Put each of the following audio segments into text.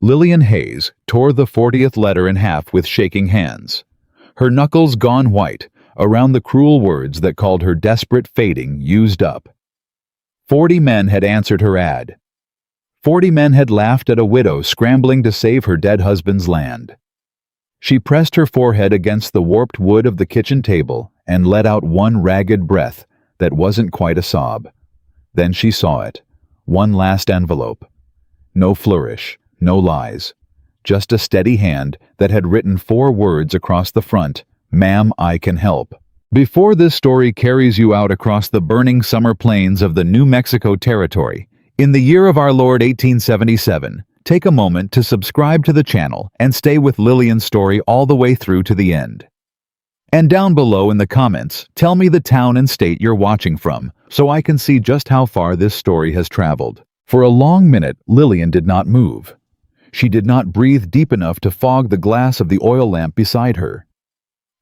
Lillian Hayes tore the 40th letter in half with shaking hands. Her knuckles gone white around the cruel words that called her desperate fading used up. 40 men had answered her ad. 40 men had laughed at a widow scrambling to save her dead husband's land. She pressed her forehead against the warped wood of the kitchen table and let out one ragged breath that wasn't quite a sob. Then she saw it. One last envelope. No flourish, no lies. Just a steady hand that had written 4 words across the front: "Ma'am, I can help." Before this story carries you out across the burning summer plains of the New Mexico Territory, in the year of our Lord 1877, take a moment to subscribe to the channel and stay with Lillian's story all the way through to the end. And down below in the comments, tell me the town and state you're watching from, so I can see just how far this story has traveled. For a long minute, Lillian did not move. She did not breathe deep enough to fog the glass of the oil lamp beside her.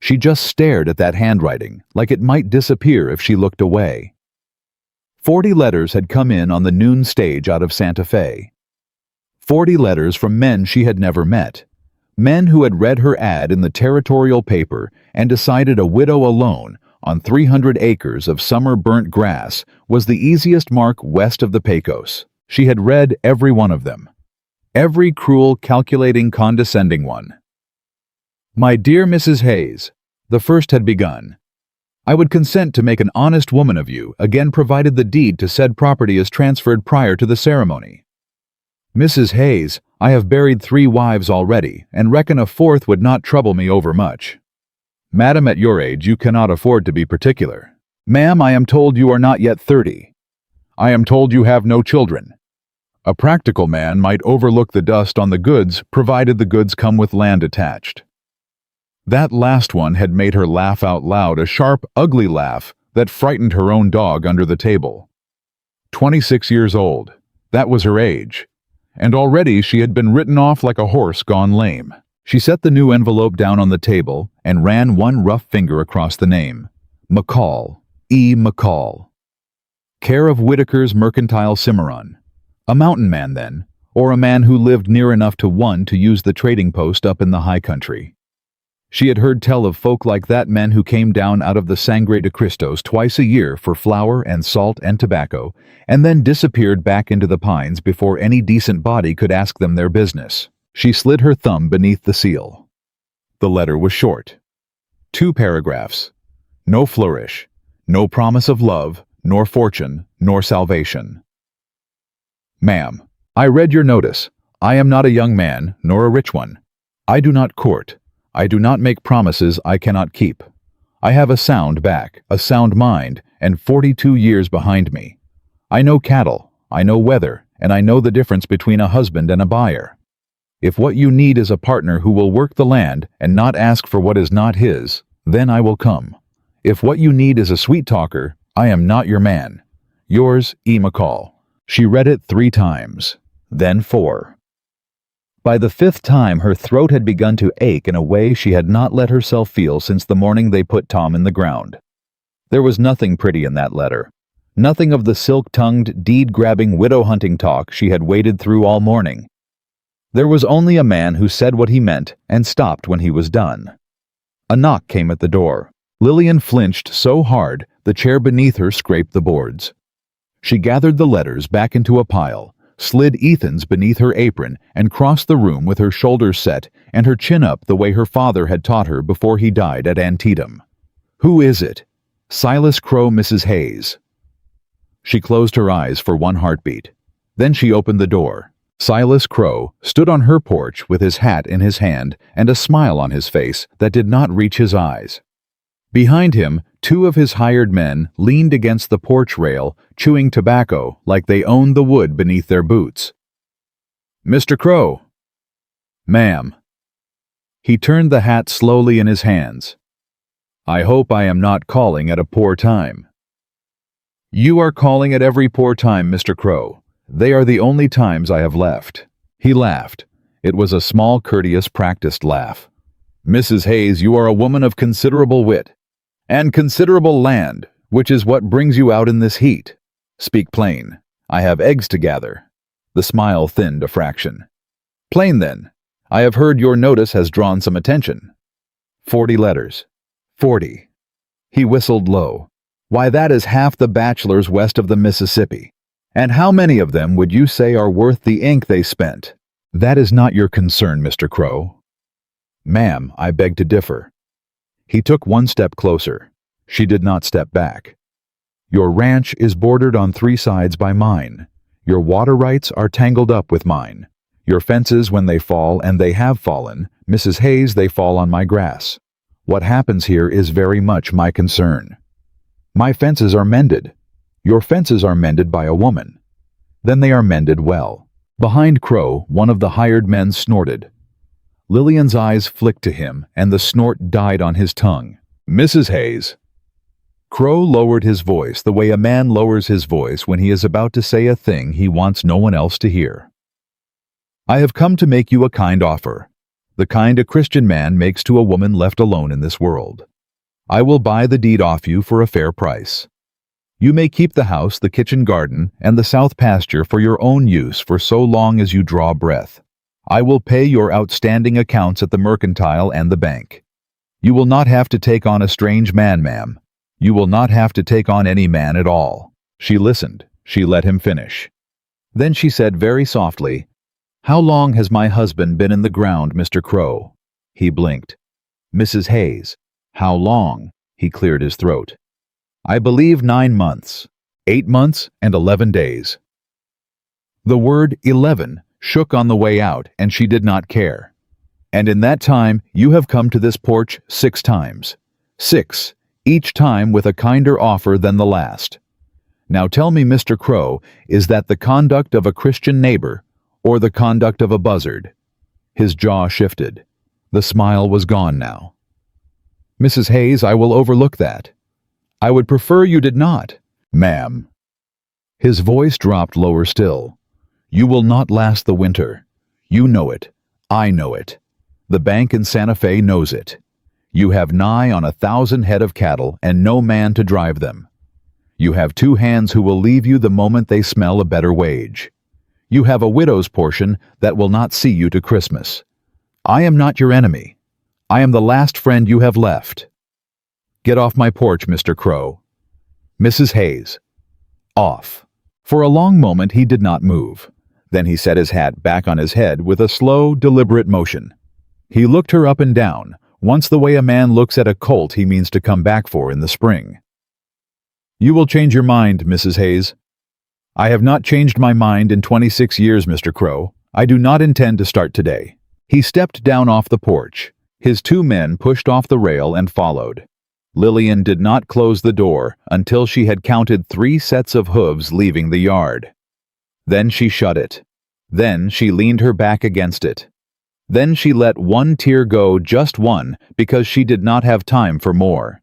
She just stared at that handwriting, like it might disappear if she looked away. 40 letters had come in on the noon stage out of Santa Fe. 40 letters from men she had never met. Men who had read her ad in the territorial paper and decided a widow alone on 300 acres of summer-burnt grass was the easiest mark west of the Pecos. She had read every one of them. Every cruel, calculating, condescending one. "My dear Mrs. Hayes," the first had begun. "I would consent to make an honest woman of you, again provided the deed to said property is transferred prior to the ceremony. Mrs. Hayes, I have buried 3 wives already, and reckon a 4th would not trouble me overmuch. Madam, at your age you cannot afford to be particular. Ma'am, I am told you are not yet 30. I am told you have no children. A practical man might overlook the dust on the goods, provided the goods come with land attached." That last one had made her laugh out loud, a sharp, ugly laugh that frightened her own dog under the table. 26 years old. That was her age. And already she had been written off like a horse gone lame. She set the new envelope down on the table and ran one rough finger across the name. McCall. E. McCall. Care of Whitaker's Mercantile Cimarron. A mountain man, then, or a man who lived near enough to one to use the trading post up in the high country. She had heard tell of folk like that, men who came down out of the Sangre de Cristos twice a year for flour and salt and tobacco, and then disappeared back into the pines before any decent body could ask them their business. She slid her thumb beneath the seal. The letter was short. 2 paragraphs. No flourish. No promise of love, nor fortune, nor salvation. "Ma'am, I read your notice. I am not a young man, nor a rich one. I do not court. I do not make promises I cannot keep. I have a sound back, a sound mind, and 42 years behind me. I know cattle, I know weather, and I know the difference between a husband and a buyer. If what you need is a partner who will work the land and not ask for what is not his, then I will come. If what you need is a sweet talker, I am not your man. Yours, E. McCall." She read it 3 times, then 4. By the 5th time, her throat had begun to ache in a way she had not let herself feel since the morning they put Tom in the ground. There was nothing pretty in that letter. Nothing of the silk-tongued, deed-grabbing, widow-hunting talk she had waded through all morning. There was only a man who said what he meant and stopped when he was done. A knock came at the door. Lillian flinched so hard the chair beneath her scraped the boards. She gathered the letters back into a pile, slid Ethan's beneath her apron, and crossed the room with her shoulders set and her chin up the way her father had taught her before he died at Antietam. "Who is it?" "Silas Crow, Mrs. Hayes." She closed her eyes for one heartbeat. Then she opened the door. Silas Crow stood on her porch with his hat in his hand and a smile on his face that did not reach his eyes. Behind him, 2 of his hired men leaned against the porch rail, chewing tobacco like they owned the wood beneath their boots. "Mr. Crow." "Ma'am." He turned the hat slowly in his hands. "I hope I am not calling at a poor time." "You are calling at every poor time, Mr. Crow. They are the only times I have left." He laughed. It was a small, courteous, practiced laugh. "Mrs. Hayes, you are a woman of considerable wit. And considerable land, which is what brings you out in this heat. Speak plain. I have eggs to gather." The smile thinned a fraction. Plain then. I have heard your notice has drawn some attention. 40 letters. 40. He whistled low. Why, that is half the bachelors west of the Mississippi. And how many of them would you say are worth the ink they spent? That is not your concern, Mr. Crow. Ma'am, I beg to differ. He took one step closer. She did not step back. Your ranch is bordered on 3 sides by mine. Your water rights are tangled up with mine. Your fences, when they fall, and they have fallen, Mrs. Hayes, they fall on my grass. What happens here is very much my concern. My fences are mended. Your fences are mended by a woman. Then they are mended well. Behind Crow, one of the hired men snorted. Lillian's eyes flicked to him, and the snort died on his tongue. Mrs. Hayes. Crow lowered his voice the way a man lowers his voice when he is about to say a thing he wants no one else to hear. I have come to make you a kind offer, the kind a Christian man makes to a woman left alone in this world. I will buy the deed off you for a fair price. You may keep the house, the kitchen garden, and the south pasture for your own use for so long as you draw breath. I will pay your outstanding accounts at the mercantile and the bank. You will not have to take on a strange man, ma'am. You will not have to take on any man at all. She listened. She let him finish. Then she said very softly, How long has my husband been in the ground, Mr. Crow? He blinked. Mrs. Hayes. How long? He cleared his throat. I believe 9 months. 8 months and 11 days. The word 11 shook on the way out, and she did not care. And in that time you have come to this porch 6 times. 6, each time with a kinder offer than the last. Now tell me, Mr. Crow, is that the conduct of a Christian neighbor, or the conduct of a buzzard? His jaw shifted. The smile was gone now. Mrs. Hayes, I will overlook that. I would prefer you did not, ma'am. His voice dropped lower still. You will not last the winter. You know it. I know it. The bank in Santa Fe knows it. You have nigh on 1,000 head of cattle and no man to drive them. You have 2 hands who will leave you the moment they smell a better wage. You have a widow's portion that will not see you to Christmas. I am not your enemy. I am the last friend you have left. Get off my porch, Mr. Crow. Mrs. Hayes. Off. For a long moment he did not move. Then he set his hat back on his head with a slow, deliberate motion. He looked her up and down, once the way a man looks at a colt he means to come back for in the spring. You will change your mind, Mrs. Hayes. I have not changed my mind in 26 years, Mr. Crow. I do not intend to start today. He stepped down off the porch. His 2 men pushed off the rail and followed. Lillian did not close the door until she had counted 3 sets of hooves leaving the yard. Then she shut it. Then she leaned her back against it. Then she let 1 tear go, just 1, because she did not have time for more.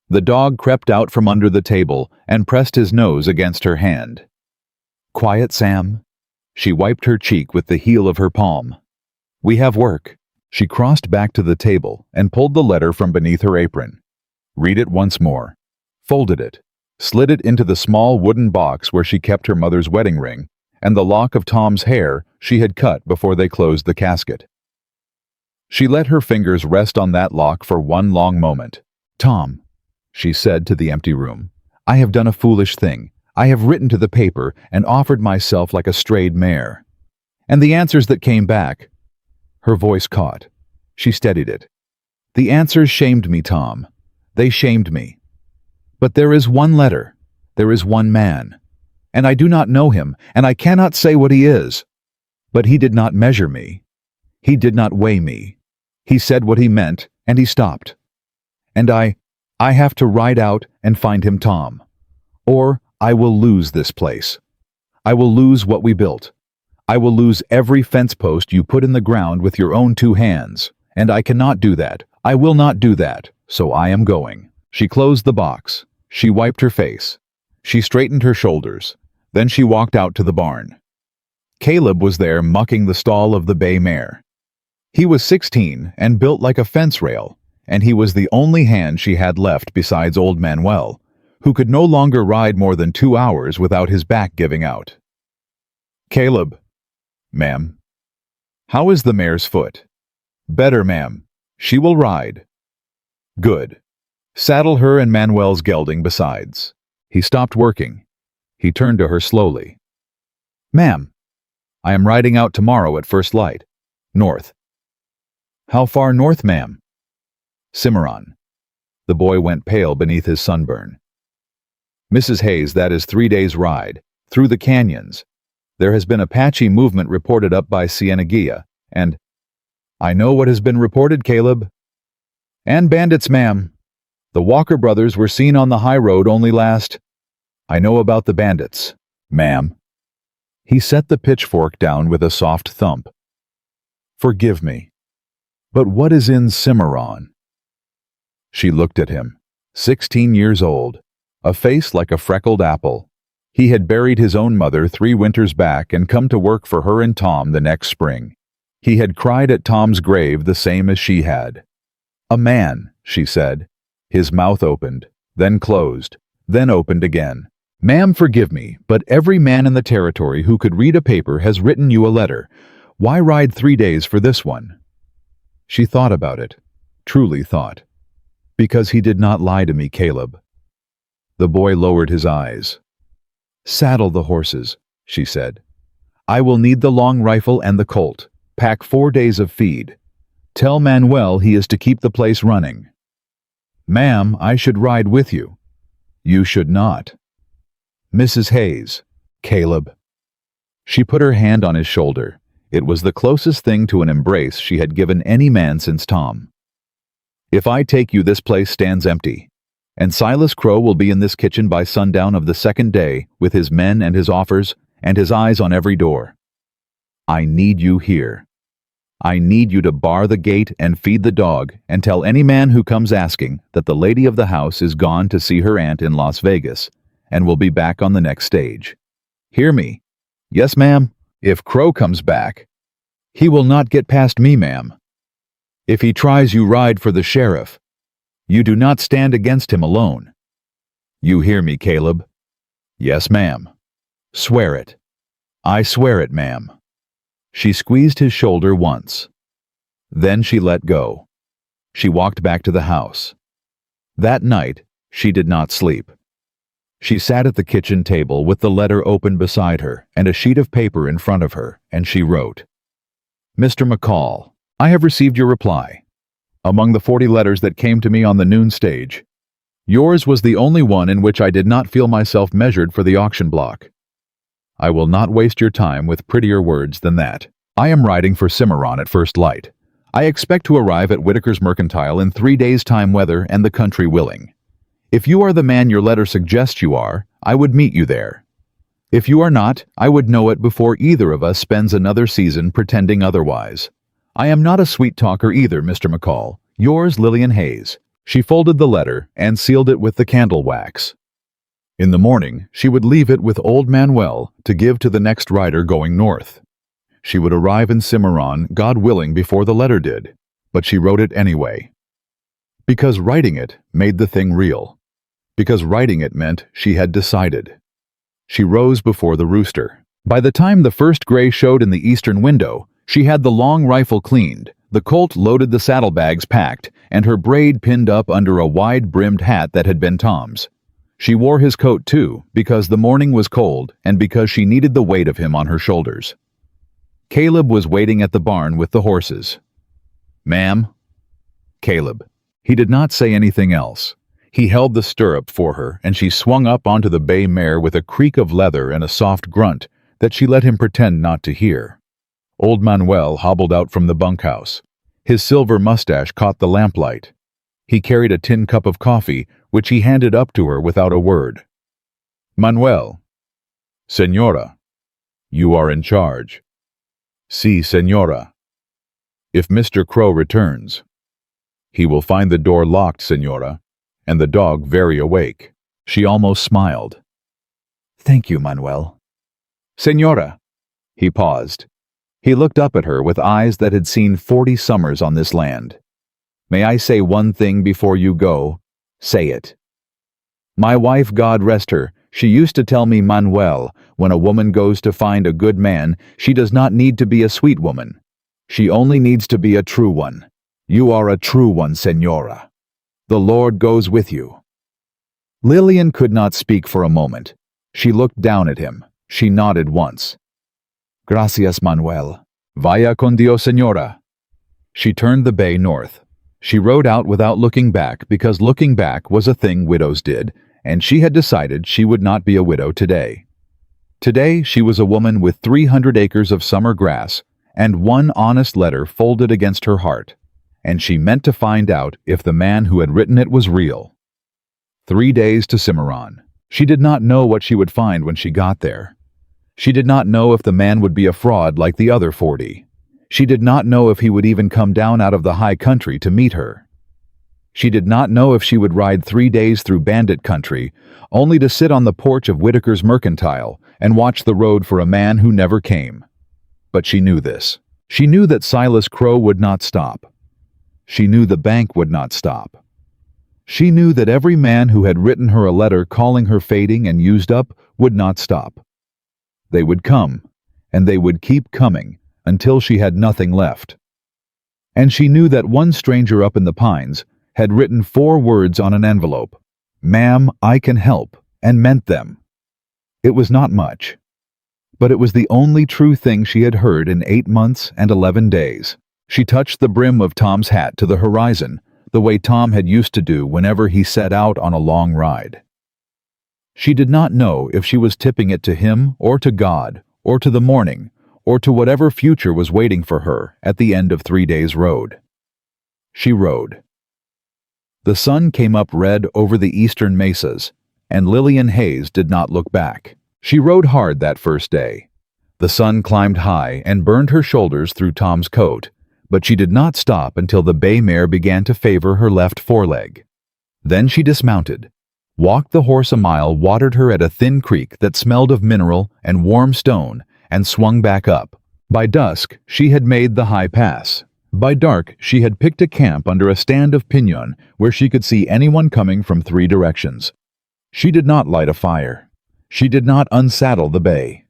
The dog crept out from under the table and pressed his nose against her hand. Quiet, Sam. She wiped her cheek with the heel of her palm. We have work. She crossed back to the table and pulled the letter from beneath her apron. Read it once more. Folded it. Slid it into the small wooden box where she kept her mother's wedding ring and the lock of Tom's hair she had cut before they closed the casket. She let her fingers rest on that lock for one long moment. Tom, she said to the empty room, I have done a foolish thing. I have written to the paper and offered myself like a strayed mare. And the answers that came back. Her voice caught. She steadied it. The answers shamed me, Tom. They shamed me. But there is one letter. There is one man. And I do not know him, and I cannot say what he is. But he did not measure me. He did not weigh me. He said what he meant, and he stopped. And I have to ride out and find him, Tom. Or I will lose this place. I will lose what we built. I will lose every fence post you put in the ground with your own 2 hands. And I cannot do that. I will not do that. So I am going. She closed the box. She wiped her face. She straightened her shoulders. Then she walked out to the barn. Caleb was there mucking the stall of the bay mare. He was 16 and built like a fence rail, and he was the only hand she had left besides old Manuel, who could no longer ride more than 2 hours without his back giving out. Caleb. Ma'am. How is the mare's foot? Better, ma'am. She will ride. Good. Saddle her and Manuel's gelding besides. He stopped working. He turned to her slowly. Ma'am, I am riding out tomorrow at first light. North. How far north, ma'am? Cimarron. The boy went pale beneath his sunburn. Mrs. Hayes, that is 3 days' ride, through the canyons. There has been Apache movement reported up by Cieneguilla, and— I know what has been reported, Caleb. And bandits, ma'am. The Walker brothers were seen on the high road only last— I know about the bandits, ma'am. He set the pitchfork down with a soft thump. Forgive me, but what is in Cimarron? She looked at him, 16 years old, a face like a freckled apple. He had buried his own mother 3 winters back and come to work for her and Tom the next spring. He had cried at Tom's grave the same as she had. A man, she said. His mouth opened, then closed, then opened again. Ma'am, forgive me, but every man in the territory who could read a paper has written you a letter. Why ride 3 days for this one? She thought about it, truly thought. Because he did not lie to me, Caleb. The boy lowered his eyes. Saddle the horses, she said. I will need the long rifle and the colt. Pack 4 days of feed. Tell Manuel he is to keep the place running. Ma'am, I should ride with you. You should not. Mrs. Hayes, Caleb. She put her hand on his shoulder. It was the closest thing to an embrace she had given any man since Tom. If I take you, this place stands empty, and Silas Crow will be in this kitchen by sundown of the 2nd day with his men and his offers and his eyes on every door. I need you here. I need you to bar the gate and feed the dog and tell any man who comes asking that the lady of the house is gone to see her aunt in Las Vegas and will be back on the next stage. Hear me? Yes, ma'am. If Crow comes back, he will not get past me, ma'am. If he tries, you ride for the sheriff. You do not stand against him alone. You hear me, Caleb? Yes, ma'am. Swear it. I swear it, ma'am. She squeezed his shoulder once. Then she let go. She walked back to the house. That night, she did not sleep. She sat at the kitchen table with the letter open beside her and a sheet of paper in front of her, and she wrote, Mr. McCall, I have received your reply. Among the 40 letters that came to me on the noon stage, yours was the only one in which I did not feel myself measured for the auction block. I will not waste your time with prettier words than that. I am riding for Cimarron at first light. I expect to arrive at Whitaker's Mercantile in 3 days' time, weather and the country willing. If you are the man your letter suggests you are, I would meet you there. If you are not, I would know it before either of us spends another season pretending otherwise. I am not a sweet talker either, Mr. McCall. Yours, Lillian Hayes. She folded the letter and sealed it with the candle wax. In the morning, she would leave it with old Manuel to give to the next rider going north. She would arrive in Cimarron, God willing, before the letter did, but she wrote it anyway. Because writing it made the thing real. Because writing it meant she had decided. She rose before the rooster. By the time the first gray showed in the eastern window, she had the long rifle cleaned, the colt loaded, the saddlebags packed, and her braid pinned up under a wide-brimmed hat that had been Tom's. She wore his coat too, because the morning was cold and because she needed the weight of him on her shoulders. Caleb was waiting at the barn with the horses. Ma'am? Caleb. He did not say anything else. He held the stirrup for her, and she swung up onto the bay mare with a creak of leather and a soft grunt that she let him pretend not to hear. Old Manuel hobbled out from the bunkhouse. His silver mustache caught the lamplight. He carried a tin cup of coffee, which he handed up to her without a word. Manuel. Señora. You are in charge. Si, señora. If Mr. Crow returns, he will find the door locked, señora, and the dog very awake. She almost smiled. Thank you, Manuel. Señora. He paused. He looked up at her with eyes that had seen 40 summers on this land. May I say one thing before you go? Say it. My wife, God rest her, she used to tell me, Manuel, when a woman goes to find a good man, she does not need to be a sweet woman. She only needs to be a true one. You are a true one, Señora. The Lord goes with you." Lillian could not speak for a moment. She looked down at him. She nodded once. "Gracias, Manuel. Vaya con Dios, Señora." She turned the bay north. She rode out without looking back because looking back was a thing widows did, and she had decided she would not be a widow today. Today she was a woman with 300 acres of summer grass and one honest letter folded against her heart, and she meant to find out if the man who had written it was real. 3 days to Cimarron. She did not know what she would find when she got there. She did not know if the man would be a fraud like the other 40. She did not know if he would even come down out of the high country to meet her. She did not know if she would ride 3 days through bandit country, only to sit on the porch of Whitaker's Mercantile and watch the road for a man who never came. But she knew this. She knew that Silas Crow would not stop. She knew the bank would not stop. She knew that every man who had written her a letter calling her fading and used up would not stop. They would come, and they would keep coming until she had nothing left. And she knew that one stranger up in the pines had written 4 words on an envelope, "Ma'am, I can help," and meant them. It was not much, but it was the only true thing she had heard in 8 months and 11 days. She touched the brim of Tom's hat to the horizon, the way Tom had used to do whenever he set out on a long ride. She did not know if she was tipping it to him or to God or to the morning or to whatever future was waiting for her at the end of 3 days' road. She rode. The sun came up red over the eastern mesas, and Lillian Hayes did not look back. She rode hard that first day. The sun climbed high and burned her shoulders through Tom's coat, but she did not stop until the bay mare began to favor her left foreleg. Then she dismounted, walked the horse a mile, watered her at a thin creek that smelled of mineral and warm stone, and swung back up. By dusk, she had made the high pass. By dark, she had picked a camp under a stand of piñon where she could see anyone coming from 3 directions. She did not light a fire. She did not unsaddle the bay.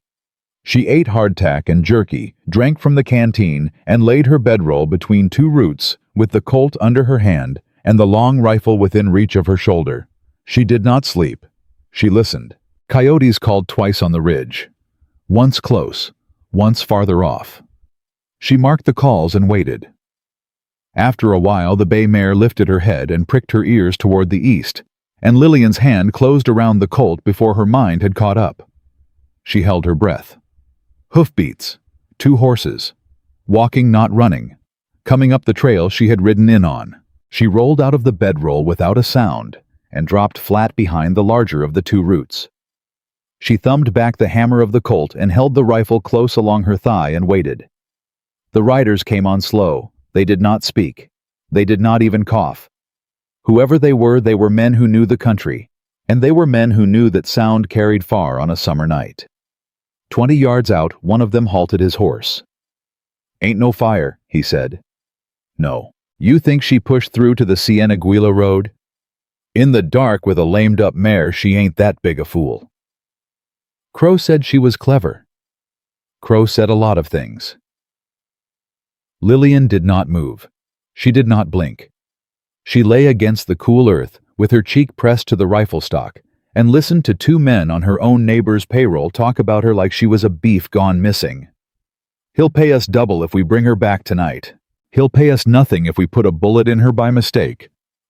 She ate hardtack and jerky, drank from the canteen, and laid her bedroll between 2 roots with the Colt under her hand and the long rifle within reach of her shoulder. She did not sleep. She listened. Coyotes called twice on the ridge. Once close, once farther off. She marked the calls and waited. After a while, the bay mare lifted her head and pricked her ears toward the east, and Lillian's hand closed around the colt before her mind had caught up. She held her breath. Hoofbeats. 2 horses. Walking, not running. Coming up the trail she had ridden in on. She rolled out of the bedroll without a sound and dropped flat behind the larger of the 2 roots. She thumbed back the hammer of the Colt and held the rifle close along her thigh and waited. The riders came on slow. They did not speak. They did not even cough. Whoever they were men who knew the country, and they were men who knew that sound carried far on a summer night. 20 yards out, one of them halted his horse. "Ain't no fire," he said. "No. You think she pushed through to the Cieneguilla road? In the dark with a lamed-up mare, she ain't that big a fool." Crow said she was clever. Crow said a lot of things. Lillian did not move. She did not blink. She lay against the cool earth, with her cheek pressed to the rifle stock, and listened to 2 men on her own neighbor's payroll talk about her like she was a beef gone missing. "He'll pay us double if we bring her back tonight. He'll pay us nothing if we put a bullet in her by mistake.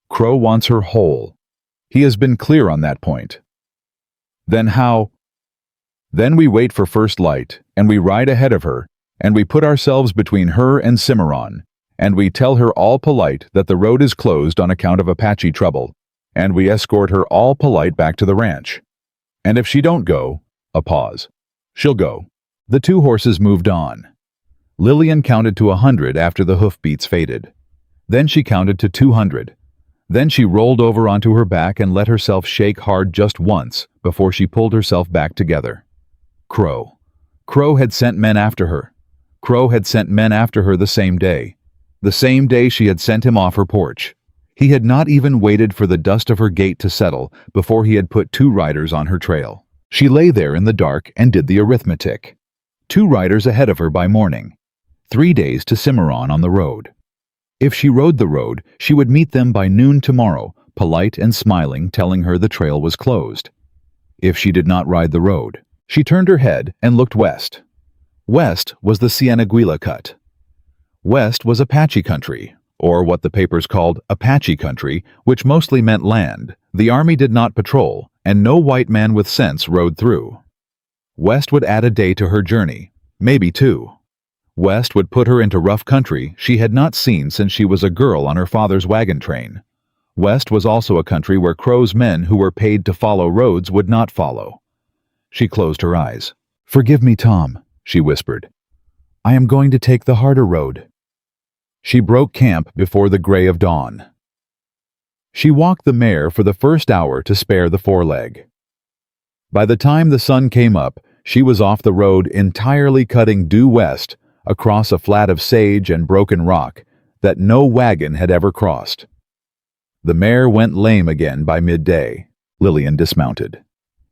Crow wants her whole. He has been clear on that point." "Then how?" "Then we wait for first light, and we ride ahead of her, and we put ourselves between her and Cimarron, and we tell her all polite that the road is closed on account of Apache trouble, and we escort her all polite back to the ranch. And if she don't go," a pause, "she'll go." The 2 horses moved on. Lillian counted to 100 after the hoofbeats faded. Then she counted to 200. Then she rolled over onto her back and let herself shake hard just once before she pulled herself back together. Crow. Crow had sent men after her. Crow had sent men after her the same day she had sent him off her porch. He had not even waited for the dust of her gait to settle before he had put 2 riders on her trail. She lay there in the dark and did the arithmetic. 2 riders ahead of her by morning. 3 days to Cimarron on the road. If she rode the road, she would meet them by noon tomorrow, polite and smiling, telling her the trail was closed. If she did not ride the road, she turned her head and looked west. West was the Cieneguilla Cut. West was Apache country, or what the papers called Apache country, which mostly meant land. The army did not patrol, and no white man with sense rode through. West would add a day to her journey, maybe 2. West would put her into rough country she had not seen since she was a girl on her father's wagon train. West was also a country where Crow's men who were paid to follow roads would not follow. She closed her eyes. "Forgive me, Tom," she whispered. "I am going to take the harder road." She broke camp before the gray of dawn. She walked the mare for the first hour to spare the foreleg. By the time the sun came up, she was off the road, entirely cutting due west across a flat of sage and broken rock that no wagon had ever crossed. The mare went lame again by midday. Lillian dismounted.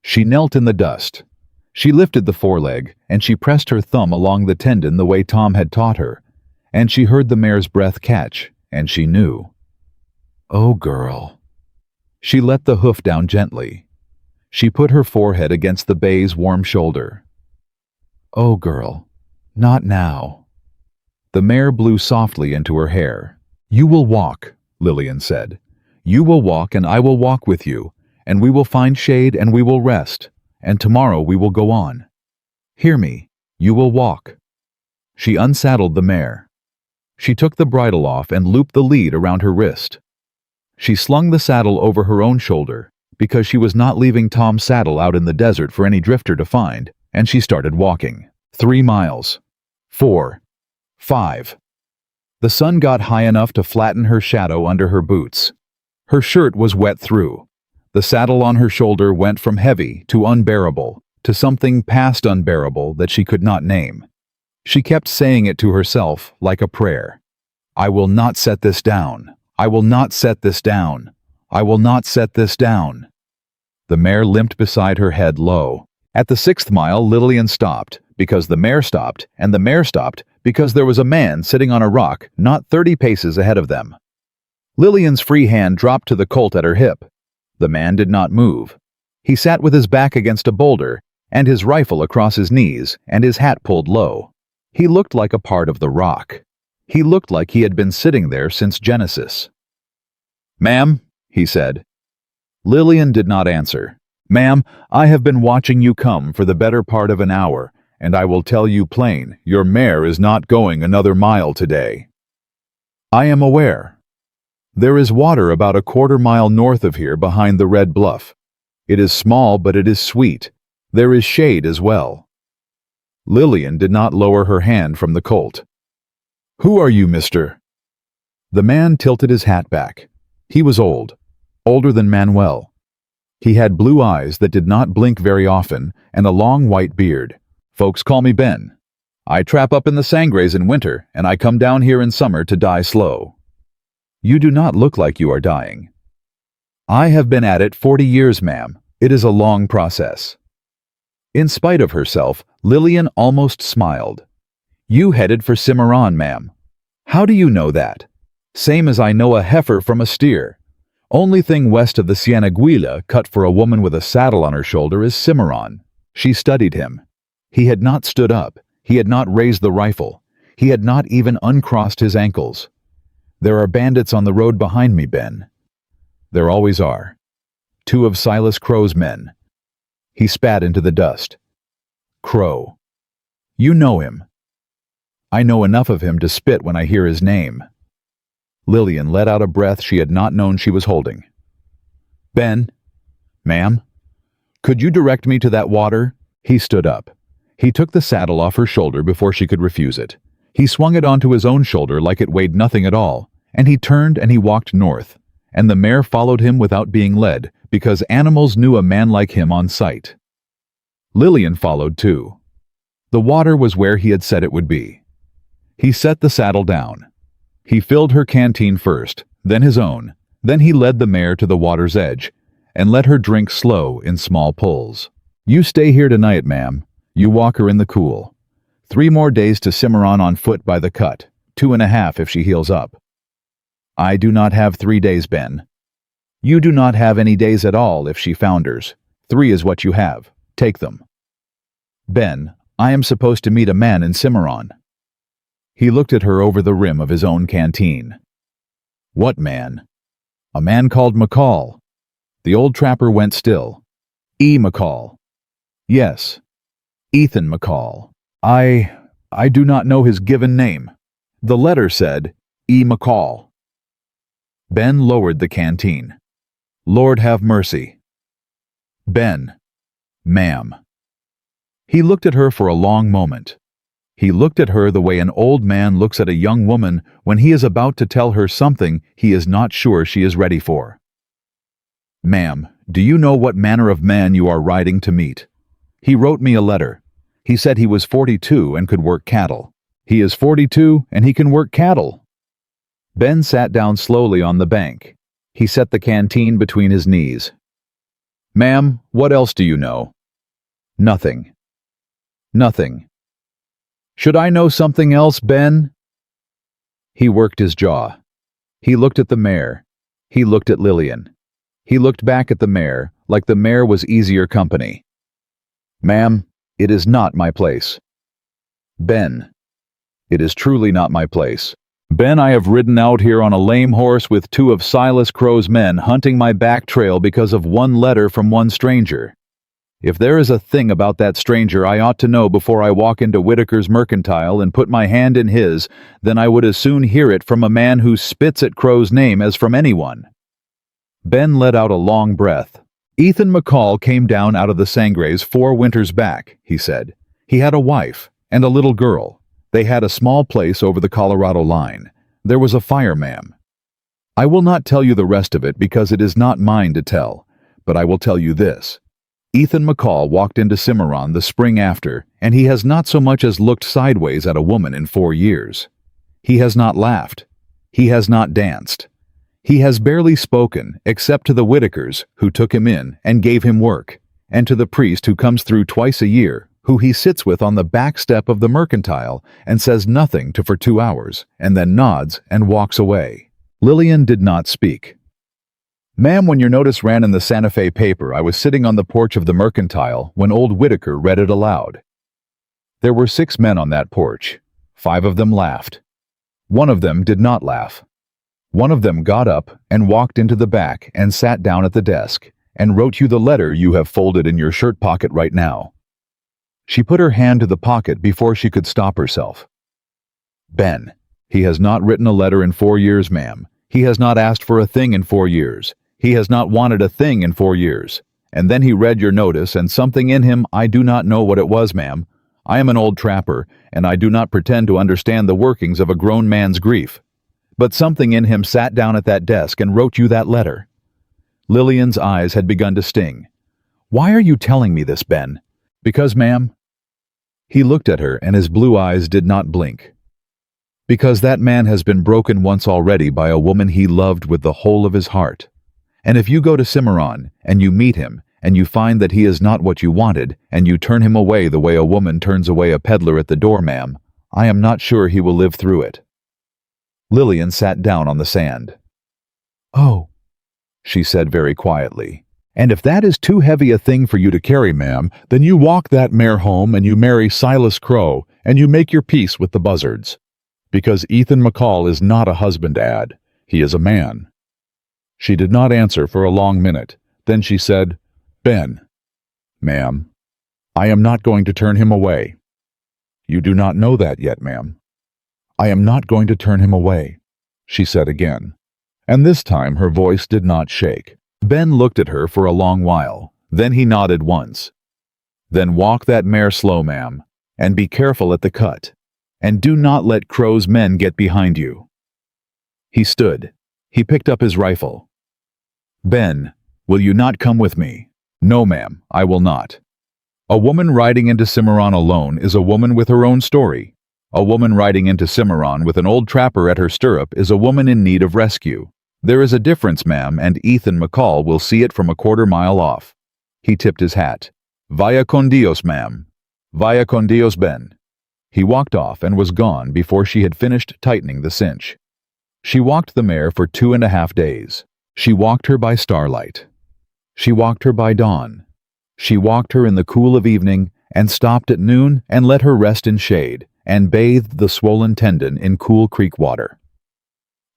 She knelt in the dust. She lifted the foreleg, and she pressed her thumb along the tendon the way Tom had taught her, and she heard the mare's breath catch, and she knew. "Oh, girl." She let the hoof down gently. She put her forehead against the bay's warm shoulder. "Oh, girl, not now." The mare blew softly into her hair. "You will walk," Lillian said. "You will walk, and I will walk with you, and we will find shade, and we will rest, and tomorrow we will go on. Hear me, you will walk." She unsaddled the mare. She took the bridle off and looped the lead around her wrist. She slung the saddle over her own shoulder, because she was not leaving Tom's saddle out in the desert for any drifter to find, and she started walking. 3 miles. 4. 5. The sun got high enough to flatten her shadow under her boots. Her shirt was wet through. The saddle on her shoulder went from heavy to unbearable, to something past unbearable that she could not name. She kept saying it to herself like a prayer. "I will not set this down. I will not set this down. I will not set this down." The mare limped beside her, head low. At the 6th mile, Lillian stopped, because the mare stopped, and the mare stopped because there was a man sitting on a rock not 30 paces ahead of them. Lillian's free hand dropped to the Colt at her hip. The man did not move. He sat with his back against a boulder, and his rifle across his knees, and his hat pulled low. He looked like a part of the rock. He looked like he had been sitting there since Genesis. "Ma'am," he said. Lillian did not answer. "Ma'am, I have been watching you come for the better part of an hour, and I will tell you plain, your mare is not going another mile today." "I am aware. There is water about a 1/4 mile north of here behind the red bluff. It is small, but it is sweet. There is shade as well." Lillian did not lower her hand from the Colt. "Who are you, mister?" The man tilted his hat back. He was old, older than Manuel. He had blue eyes that did not blink very often and a long white beard. "Folks call me Ben. I trap up in the Sangres in winter, and I come down here in summer to die slow." "You do not look like you are dying." "I have been at it 40 years, ma'am. It is a long process." In spite of herself, Lillian almost smiled. "You headed for Cimarron, ma'am. How do you know that?" "Same as I know a heifer from a steer. Only thing west of the Cieneguilla cut for a woman with a saddle on her shoulder is Cimarron." She studied him. He had not stood up. He had not raised the rifle. He had not even uncrossed his ankles. "There are bandits on the road behind me, Ben." "There always are. 2 of Silas Crow's men." He spat into the dust. "Crow. You know him." "I know enough of him to spit when I hear his name." Lillian let out a breath she had not known she was holding. "Ben." "Ma'am?" "Could you direct me to that water?" He stood up. He took the saddle off her shoulder before she could refuse it. He swung it onto his own shoulder like it weighed nothing at all, and he turned and he walked north, and the mare followed him without being led, because animals knew a man like him on sight. Lillian followed too. The water was where he had said it would be. He set the saddle down. He filled her canteen first, then his own, then he led the mare to the water's edge, and let her drink slow in small pulls. "You stay here tonight, ma'am. You walk her in the cool. 3 more days to Cimarron on foot by the cut, 2.5 if she heals up. I do not have 3 days, Ben. You do not have any days at all if she founders. 3 is what you have. Take them. Ben, I am supposed to meet a man in Cimarron. He looked at her over the rim of his own canteen. What man? A man called McCall. The old trapper went still. McCall. Yes. Ethan McCall. I do not know his given name. The letter said, McCall. Ben lowered the canteen. Lord have mercy. Ben. Ma'am. He looked at her for a long moment. He looked at her the way an old man looks at a young woman when he is about to tell her something he is not sure she is ready for. Ma'am, do you know what manner of man you are riding to meet? He wrote me a letter. He said he was 42 and could work cattle. He is 42 and he can work cattle. Ben sat down slowly on the bank. He set the canteen between his knees. Ma'am, what else do you know? Nothing. Nothing. Should I know something else, Ben? He worked his jaw. He looked at the mare. He looked at Lillian. He looked back at the mare, like the mare was easier company. Ma'am, it is not my place. Ben, it is truly not my place. Ben, I have ridden out here on a lame horse with 2 of Silas Crow's men hunting my back trail because of one letter from one stranger. If there is a thing about that stranger I ought to know before I walk into Whitaker's mercantile and put my hand in his, then I would as soon hear it from a man who spits at Crow's name as from anyone. Ben let out a long breath. Ethan McCall came down out of the Sangres 4 winters back, he said. He had a wife and a little girl. They had a small place over the Colorado line. There was a fire, ma'am. I will not tell you the rest of it because it is not mine to tell, but I will tell you this. Ethan McCall walked into Cimarron the spring after, and he has not so much as looked sideways at a woman in 4 years. He has not laughed. He has not danced. He has barely spoken, except to the Whitakers, who took him in and gave him work, and to the priest who comes through twice a year, who he sits with on the back step of the mercantile and says nothing to for 2 hours, and then nods and walks away. Lillian did not speak. Ma'am, when your notice ran in the Santa Fe paper, I was sitting on the porch of the mercantile when old Whitaker read it aloud. There were 6 men on that porch. 5 of them laughed. 1 of them did not laugh. 1 of them got up and walked into the back and sat down at the desk and wrote you the letter you have folded in your shirt pocket right now. She put her hand to the pocket before she could stop herself. Ben, he has not written a letter in 4 years, ma'am. He has not asked for a thing in 4 years. He has not wanted a thing in 4 years. And then he read your notice, and something in him, I do not know what it was, ma'am. I am an old trapper, and I do not pretend to understand the workings of a grown man's grief. But something in him sat down at that desk and wrote you that letter. Lillian's eyes had begun to sting. Why are you telling me this, Ben? Because, ma'am. He looked at her, and his blue eyes did not blink. Because that man has been broken once already by a woman he loved with the whole of his heart. And if you go to Cimarron, and you meet him, and you find that he is not what you wanted, and you turn him away the way a woman turns away a peddler at the door, ma'am, I am not sure he will live through it. Lillian sat down on the sand. Oh, she said very quietly. And if that is too heavy a thing for you to carry, ma'am, then you walk that mare home and you marry Silas Crow, and you make your peace with the buzzards. Because Ethan McCall is not a husband, Ad. He is a man. She did not answer for a long minute. Then she said, Ben, ma'am, I am not going to turn him away. You do not know that yet, ma'am. I am not going to turn him away, she said again. And this time her voice did not shake. Ben looked at her for a long while. Then he nodded once. Then walk that mare slow, ma'am, and be careful at the cut. And do not let Crow's men get behind you. He stood. He picked up his rifle. Ben, will you not come with me? No, ma'am, I will not. A woman riding into Cimarron alone is a woman with her own story. A woman riding into Cimarron with an old trapper at her stirrup is a woman in need of rescue. There is a difference, ma'am, and Ethan McCall will see it from a quarter mile off. He tipped his hat. Vaya con Dios, ma'am. Vaya con Dios, Ben. He walked off and was gone before she had finished tightening the cinch. She walked the mare for 2.5 days. She walked her by starlight. She walked her by dawn. She walked her in the cool of evening and stopped at noon and let her rest in shade and bathed the swollen tendon in cool creek water.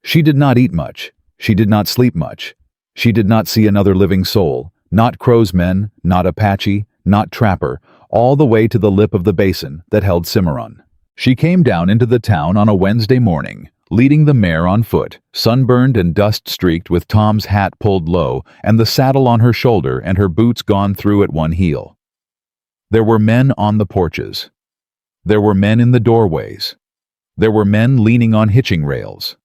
She did not eat much. She did not sleep much. She did not see another living soul, not Crow's men, not Apache, not trapper, all the way to the lip of the basin that held Cimarron. She came down into the town on a Wednesday morning, leading the mare on foot, sunburned and dust-streaked with Tom's hat pulled low and the saddle on her shoulder and her boots gone through at one heel. There were men on the porches. There were men in the doorways. There were men leaning on hitching rails.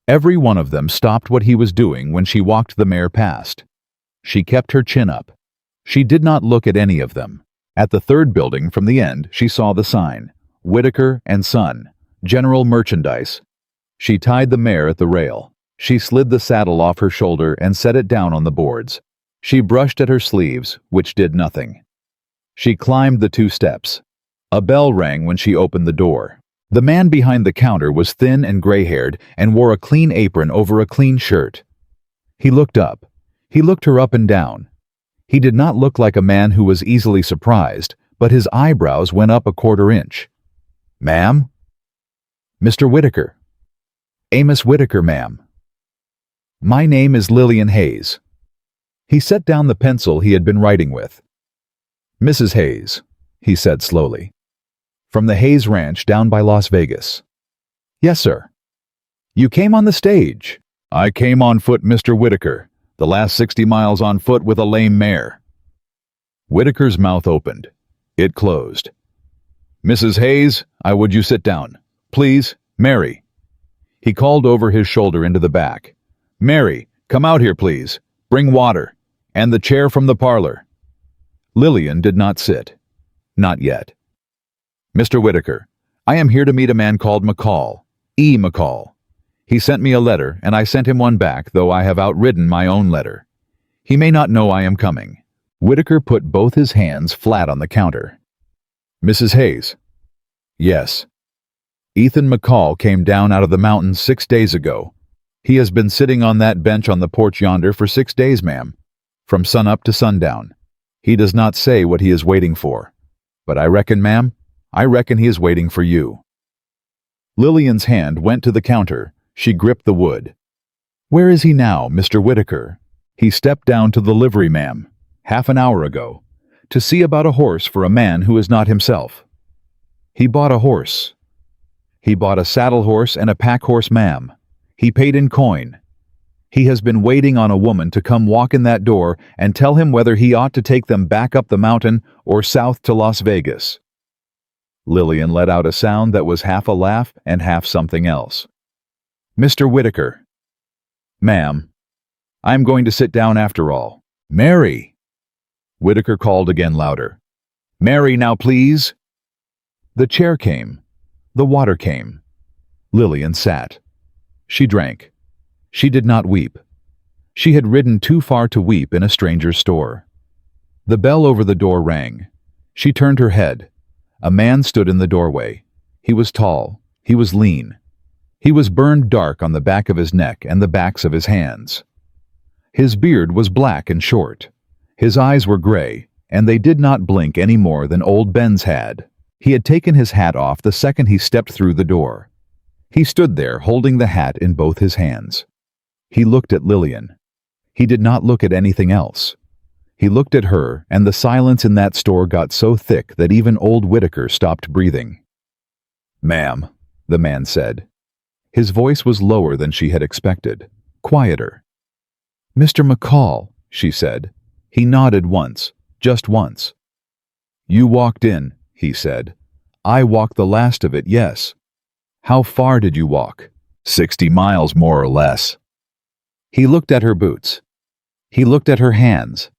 Every one of them stopped what he was doing when she walked the mare past. She kept her chin up. She did not look at any of them. At the third building from the end, she saw the sign, Whitaker and Son, General Merchandise. She tied the mare at the rail. She slid the saddle off her shoulder and set it down on the boards. She brushed at her sleeves, which did nothing. She climbed the 2 steps. A bell rang when she opened the door. The man behind the counter was thin and gray-haired and wore a clean apron over a clean shirt. He looked up. He looked her up and down. He did not look like a man who was easily surprised, but his eyebrows went up a 1/4 inch. "Ma'am?" "Mr. Whitaker." "Amos Whitaker, ma'am." "My name is Lillian Hayes." He set down the pencil he had been writing with. "Mrs. Hayes," he said slowly. "From the Hayes Ranch down by Las Vegas." "Yes, sir." "You came on the stage." "I came on foot, Mr. Whitaker. The last 60 miles on foot with a lame mare." Whitaker's mouth opened. It closed. "Mrs. Hayes, I would you sit down. Please, Mary." He called over his shoulder into the back. "Mary, come out here, please. Bring water. And the chair from the parlor." Lillian did not sit. Not yet. "Mr. Whitaker, I am here to meet a man called McCall. E. McCall. He sent me a letter, and I sent him one back, though I have outridden my own letter. He may not know I am coming." Whitaker put both his hands flat on the counter. "Mrs. Hayes?" "Yes." "Ethan McCall came down out of the mountains 6 days ago. He has been sitting on that bench on the porch yonder for 6 days, ma'am, from sunup to sundown. He does not say what he is waiting for. But I reckon, ma'am, I reckon he is waiting for you." Lillian's hand went to the counter. She gripped the wood. "Where is he now, Mr. Whitaker?" "He stepped down to the livery, ma'am, half an hour ago, to see about a horse for a man who is not himself." "He bought a horse." "He bought a saddle horse and a pack horse, ma'am. He paid in coin. He has been waiting on a woman to come walk in that door and tell him whether he ought to take them back up the mountain or south to Las Vegas." Lillian let out a sound that was half a laugh and half something else. "Mr. Whitaker." "Ma'am, I'm going to sit down after all." "Mary!" Whitaker called again louder. "Mary, now please." The chair came. The water came. Lillian sat. She drank. She did not weep. She had ridden too far to weep in a stranger's store. The bell over the door rang. She turned her head. A man stood in the doorway. He was tall. He was lean. He was burned dark on the back of his neck and the backs of his hands. His beard was black and short. His eyes were gray, and they did not blink any more than old Ben's had. He had taken his hat off the second he stepped through the door. He stood there holding the hat in both his hands. He looked at Lillian. He did not look at anything else. He looked at her, and the silence in that store got so thick that even old Whitaker stopped breathing. "Ma'am," the man said. His voice was lower than she had expected, quieter. "Mr. McCall," she said. He nodded once, just once. "You walked in," he said. "I walked the last of it, yes." "How far did you walk?" 60 miles, more or less." He looked at her boots. He looked at her hands.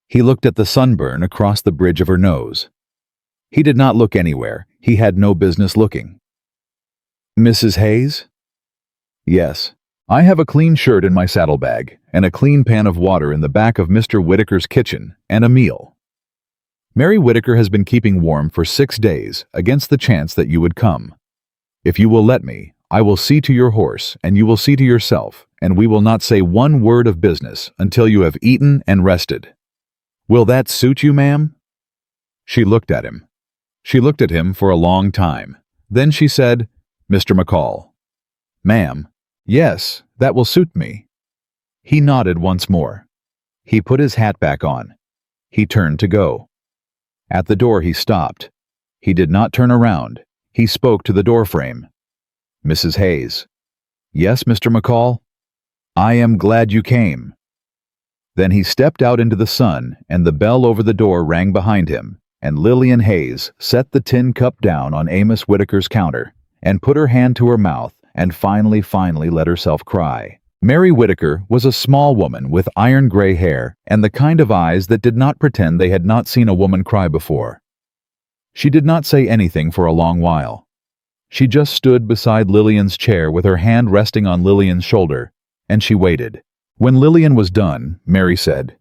He looked at the sunburn across the bridge of her nose. He did not look anywhere. He had no business looking. "Mrs. Hayes?" "Yes. I have a clean shirt in my saddlebag, and a clean pan of water in the back of Mr. Whitaker's kitchen, and a meal." Mary Whitaker has been keeping warm for 6 days against the chance that you would come. If you will let me, I will see to your horse, and you will see to yourself, and we will not say one word of business until you have eaten and rested. Will that suit you, ma'am?" She looked at him. She looked at him for a long time. Then she said, "Mr. McCall." "Ma'am." "Yes, that will suit me." He nodded once more. He put his hat back on. He turned to go. At the door he stopped. He did not turn around. He spoke to the doorframe. "Mrs. Hayes." "Yes, Mr. McCall?" "I am glad you came." Then he stepped out into the sun, and the bell over the door rang behind him, and Lillian Hayes set the tin cup down on Amos Whitaker's counter, and put her hand to her mouth, and finally let herself cry. Mary Whitaker was a small woman with iron-gray hair and the kind of eyes that did not pretend they had not seen a woman cry before. She did not say anything for a long while. She just stood beside Lillian's chair with her hand resting on Lillian's shoulder, and she waited. When Lillian was done, Mary said,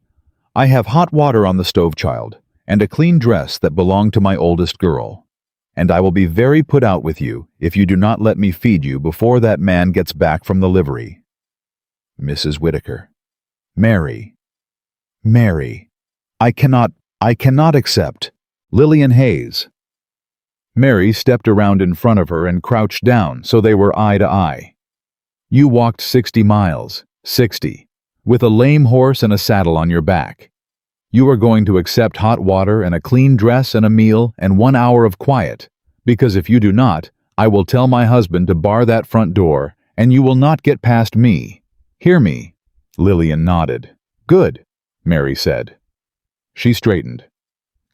"I have hot water on the stove, child, and a clean dress that belonged to my oldest girl. And I will be very put out with you if you do not let me feed you before that man gets back from the livery." Mrs. Whitaker. "Mary. Mary. I cannot accept. Lillian Hayes." Mary stepped around in front of her and crouched down so they were eye to eye. "You walked 60 miles, 60, with a lame horse and a saddle on your back. You are going to accept hot water and a clean dress and a meal and 1 hour of quiet, because if you do not, I will tell my husband to bar that front door, and you will not get past me. Hear me?" Lillian nodded. "Good," Mary said. She straightened.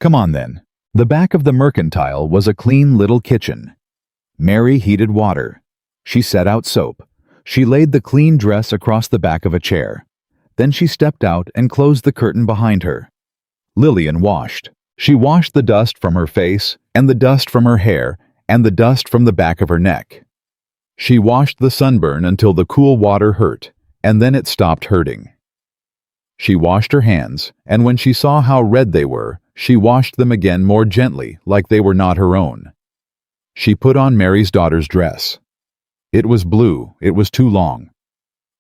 "Come on then." The back of the mercantile was a clean little kitchen. Mary heated water. She set out soap. She laid the clean dress across the back of a chair. Then she stepped out and closed the curtain behind her. Lillian washed. She washed the dust from her face, and the dust from her hair, and the dust from the back of her neck. She washed the sunburn until the cool water hurt, and then it stopped hurting. She washed her hands, and when she saw how red they were, she washed them again more gently, like they were not her own. She put on Mary's daughter's dress. It was blue. It was too long.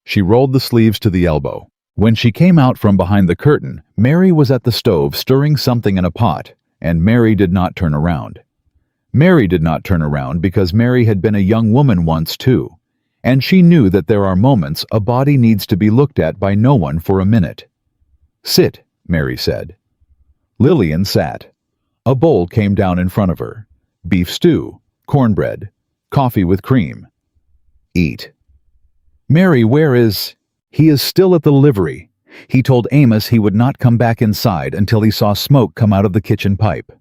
She rolled the sleeves to the elbow. When she came out from behind the curtain, Mary was at the stove stirring something in a pot, and Mary did not turn around. Mary did not turn around because Mary had been a young woman once too, and she knew that there are moments a body needs to be looked at by no one for a minute. "Sit," Mary said. Lillian sat. A bowl came down in front of her. Beef stew, cornbread, coffee with cream. "Eat." "Mary, where is—" "He is still at the livery. He told Amos he would not come back inside until he saw smoke come out of the kitchen pipe."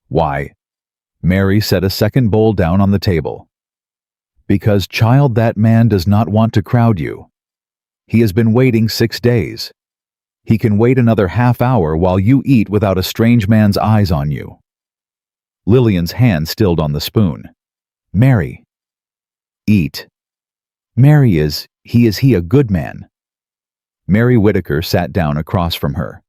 "Why?" Mary set a second bowl down on the table. "Because, child, that man does not want to crowd you. He has been waiting 6 days. He can wait another half hour while you eat without a strange man's eyes on you." Lillian's hand stilled on the spoon. "Mary." "Eat." "Mary, is he a good man?" Mary Whitaker sat down across from her.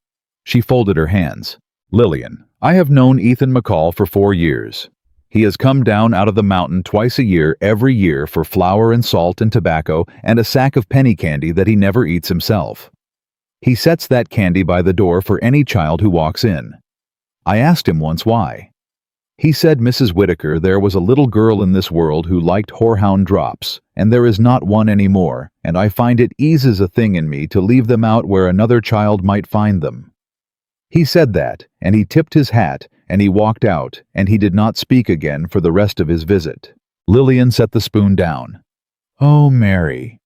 She folded her hands. "Lillian, I have known Ethan McCall for 4 years. He has come down out of the mountain twice a year every year for flour and salt and tobacco and a sack of penny candy that he never eats himself. He sets that candy by the door for any child who walks in. I asked him once why. He said, Mrs. Whitaker, there was a little girl in this world who liked horehound drops, and there is not one anymore, and I find it eases a thing in me to leave them out where another child might find them. He said that, and he tipped his hat, and he walked out, and he did not speak again for the rest of his visit. Lillian set the spoon down. Oh, Mary.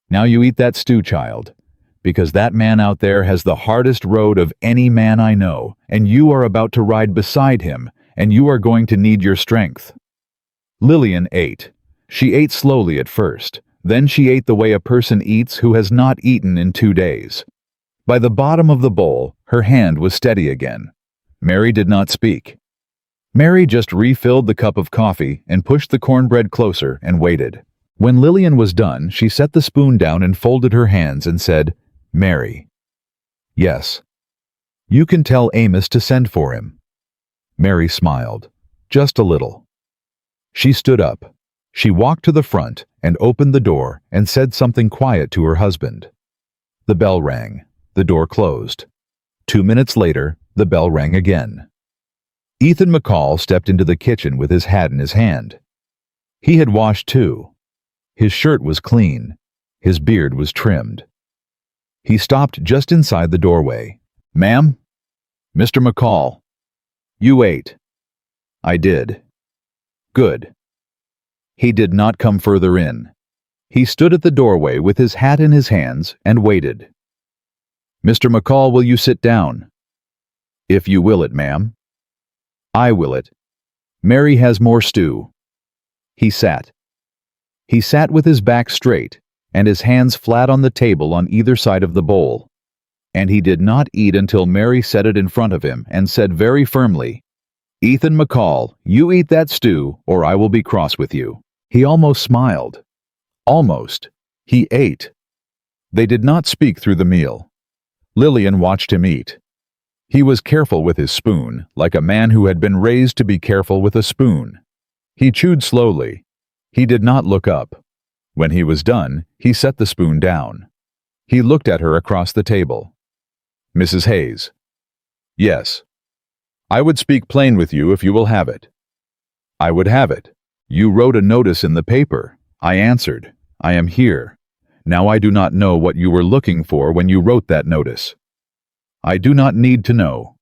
Now you eat that stew, child, because that man out there has the hardest road of any man I know, and you are about to ride beside him, and you are going to need your strength. Lillian ate. She ate slowly at first. Then she ate the way a person eats who has not eaten in 2 days. By the bottom of the bowl, her hand was steady again. Mary did not speak. Mary just refilled the cup of coffee and pushed the cornbread closer and waited. When Lillian was done, she set the spoon down and folded her hands and said, Mary. Yes. You can tell Amos to send for him." Mary smiled, just a little. She stood up. She walked to the front and opened the door and said something quiet to her husband. The bell rang. The door closed. 2 minutes later, the bell rang again. Ethan McCall stepped into the kitchen with his hat in his hand. He had washed too. His shirt was clean. His beard was trimmed. He stopped just inside the doorway. "Ma'am?" "Mr. McCall." "You ate." "I did." "Good." He did not come further in. He stood at the doorway with his hat in his hands and waited. "Mr. McCall, will you sit down?" "If you will it, ma'am." "I will it. Mary has more stew." He sat. He sat with his back straight and his hands flat on the table on either side of the bowl. And he did not eat until Mary set it in front of him and said very firmly, "Ethan McCall, you eat that stew or I will be cross with you." He almost smiled. Almost. He ate. They did not speak through the meal. Lillian watched him eat. He was careful with his spoon, like a man who had been raised to be careful with a spoon. He chewed slowly. He did not look up. When he was done, he set the spoon down. He looked at her across the table. "Mrs. Hayes." "Yes." "I would speak plain with you if you will have it." "I would have it. You wrote a notice in the paper." I answered, "I am here. Now I do not know what you were looking for when you wrote that notice." "I do not need to know.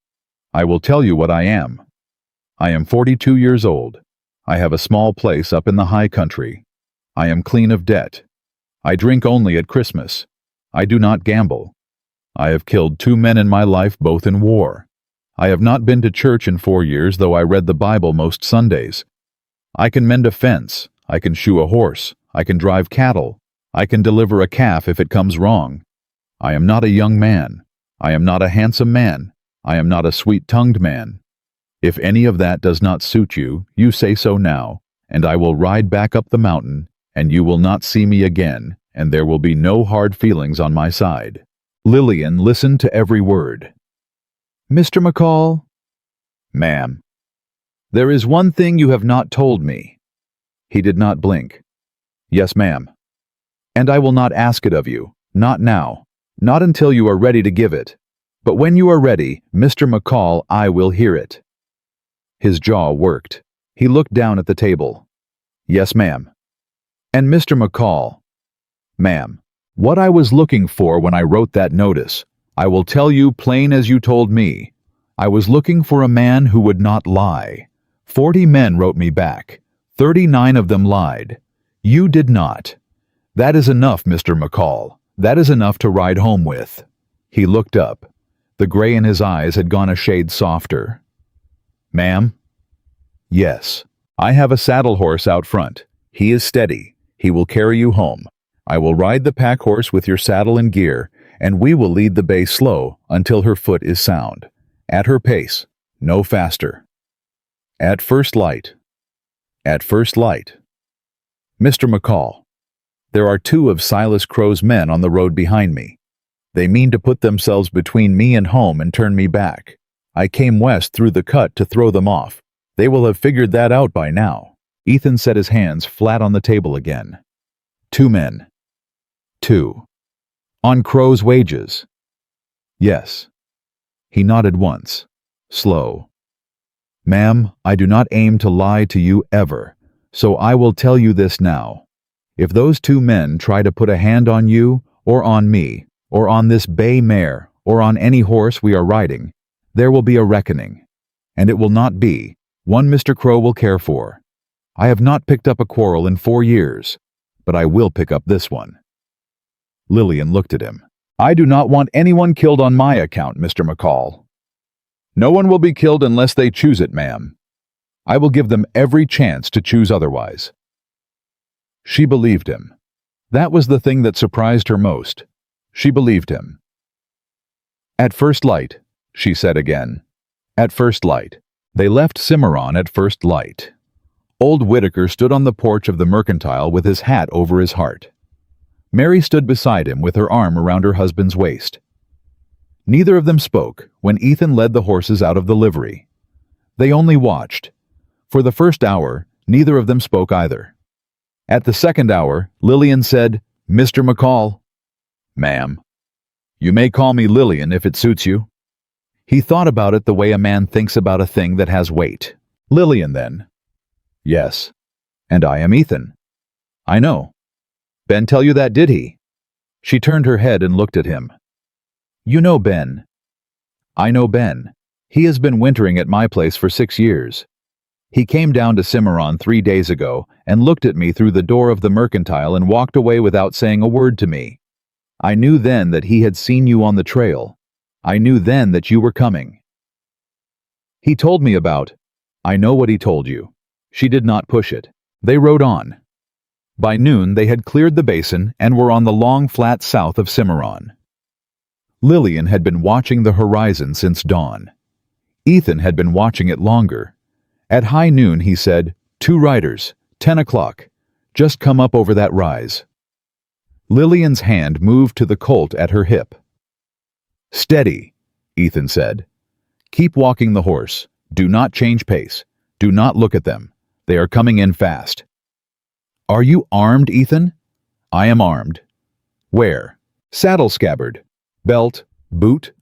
I will tell you what I am. I am 42 years old. I have a small place up in the high country. I am clean of debt. I drink only at Christmas. I do not gamble. I have killed 2 men in my life, both in war. I have not been to church in 4 years, though I read the Bible most Sundays. I can mend a fence. I can shoe a horse. I can drive cattle. I can deliver a calf if it comes wrong. I am not a young man. I am not a handsome man. I am not a sweet-tongued man. If any of that does not suit you, you say so now, and I will ride back up the mountain, and you will not see me again, and there will be no hard feelings on my side." Lillian listened to every word. "Mr. McCall?" "Ma'am." "There is one thing you have not told me." He did not blink. "Yes, ma'am." "And I will not ask it of you, not now, not until you are ready to give it. But when you are ready, Mr. McCall, I will hear it." His jaw worked. He looked down at the table. "Yes, ma'am." "And Mr. McCall?" "Ma'am, what I was looking for when I wrote that notice, I will tell you plain as you told me. I was looking for a man who would not lie. 40 men wrote me back. 39 of them lied. You did not. That is enough, Mr. McCall. That is enough to ride home with." He looked up. The gray in his eyes had gone a shade softer. "Ma'am?" "Yes. I have a saddle horse out front. He is steady. He will carry you home. I will ride the pack horse with your saddle and gear, and we will lead the bay slow until her foot is sound. At her pace, no faster. At first light. At first light. Mr. McCall, there are 2 of Silas Crow's men on the road behind me. They mean to put themselves between me and home and turn me back. I came west through the cut to throw them off. They will have figured that out by now." Ethan set his hands flat on the table again. 2 men. 2. On Crow's wages. Yes. He nodded once. Slow. "Ma'am, I do not aim to lie to you ever, so I will tell you this now. If those 2 men try to put a hand on you, or on me, or on this bay mare, or on any horse we are riding, there will be a reckoning. And it will not be one Mr. Crow will care for. I have not picked up a quarrel in 4 years, but I will pick up this one." Lillian looked at him. "I do not want anyone killed on my account, Mr. McCall." "No one will be killed unless they choose it, ma'am. I will give them every chance to choose otherwise." She believed him. That was the thing that surprised her most. She believed him. "At first light," she said again. "At first light." They left Cimarron at first light. Old Whitaker stood on the porch of the Mercantile with his hat over his heart. Mary stood beside him with her arm around her husband's waist. Neither of them spoke when Ethan led the horses out of the livery. They only watched. For the first hour, neither of them spoke either. At the second hour, Lillian said, "Mr. McCall." "Ma'am." "You may call me Lillian if it suits you." He thought about it the way a man thinks about a thing that has weight. "Lillian, then." "Yes." "And I am Ethan." "I know." "Ben tell you that, did he?" She turned her head and looked at him. "You know Ben." "I know Ben. He has been wintering at my place for 6 years. He came down to Cimarron 3 days ago and looked at me through the door of the mercantile and walked away without saying a word to me. I knew then that he had seen you on the trail. I knew then that you were coming. He told me about. I know what he told you." She did not push it. They rode on. By noon they had cleared the basin and were on the long flat south of Cimarron. Lillian had been watching the horizon since dawn. Ethan had been watching it longer. At high noon he said, "2 riders, 10 o'clock. Just come up over that rise." Lillian's hand moved to the colt at her hip. "Steady," Ethan said. "Keep walking the horse. Do not change pace. Do not look at them. They are coming in fast." "Are you armed, Ethan?" "I am armed." "Where?" "Saddle scabbard. Belt, boot.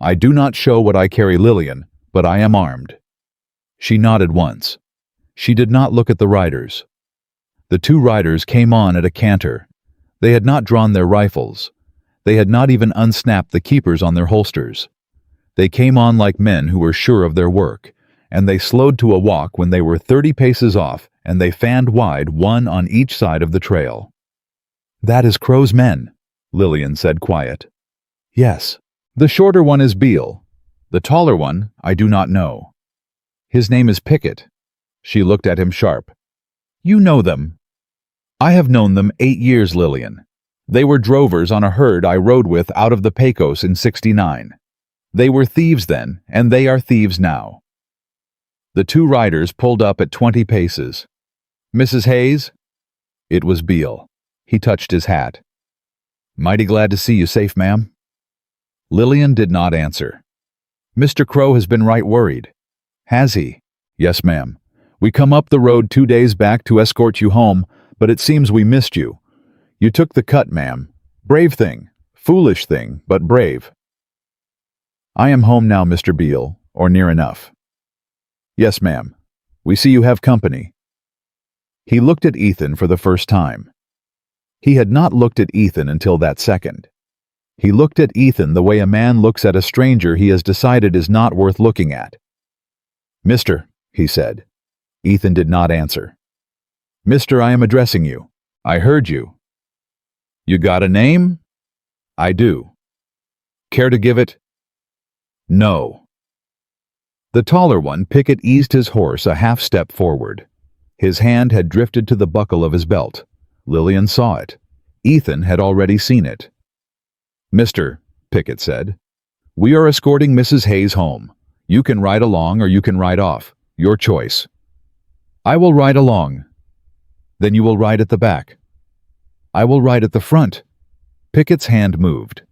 I do not show what I carry, Lillian, but I am armed." She nodded once. She did not look at the riders. The 2 riders came on at a canter. They had not drawn their rifles. They had not even unsnapped the keepers on their holsters. They came on like men who were sure of their work, and they slowed to a walk when they were 30 paces off, and they fanned wide, one on each side of the trail. "That is Crow's men," Lillian said quiet. "Yes. The shorter one is Beale. The taller one I do not know. His name is Pickett." She looked at him sharp. "You know them." "I have known them 8 years, Lillian. They were drovers on a herd I rode with out of the Pecos in '69. They were thieves then, and they are thieves now." The 2 riders pulled up at 20 paces. "Mrs. Hayes?" It was Beale. He touched his hat. "Mighty glad to see you safe, ma'am." Lillian did not answer. "Mr. Crow has been right worried." "Has he?" "Yes, ma'am. We come up the road 2 days back to escort you home, but it seems we missed you. You took the cut, ma'am. Brave thing. Foolish thing, but brave." "I am home now, Mr. Beale, or near enough." "Yes, ma'am. We see you have company." He looked at Ethan for the first time. He had not looked at Ethan until that second. He looked at Ethan the way a man looks at a stranger he has decided is not worth looking at. "Mister," he said. Ethan did not answer. "Mister, I am addressing you. I heard you." "You got a name?" "I do." "Care to give it?" "No." The taller one, Pickett, eased his horse a half step forward. His hand had drifted to the buckle of his belt. Lillian saw it. Ethan had already seen it. "Mister," Pickett said, "we are escorting Mrs. Hayes home. You can ride along or you can ride off. Your choice." "I will ride along." "Then you will ride at the back." "I will ride at the front." Pickett's hand moved.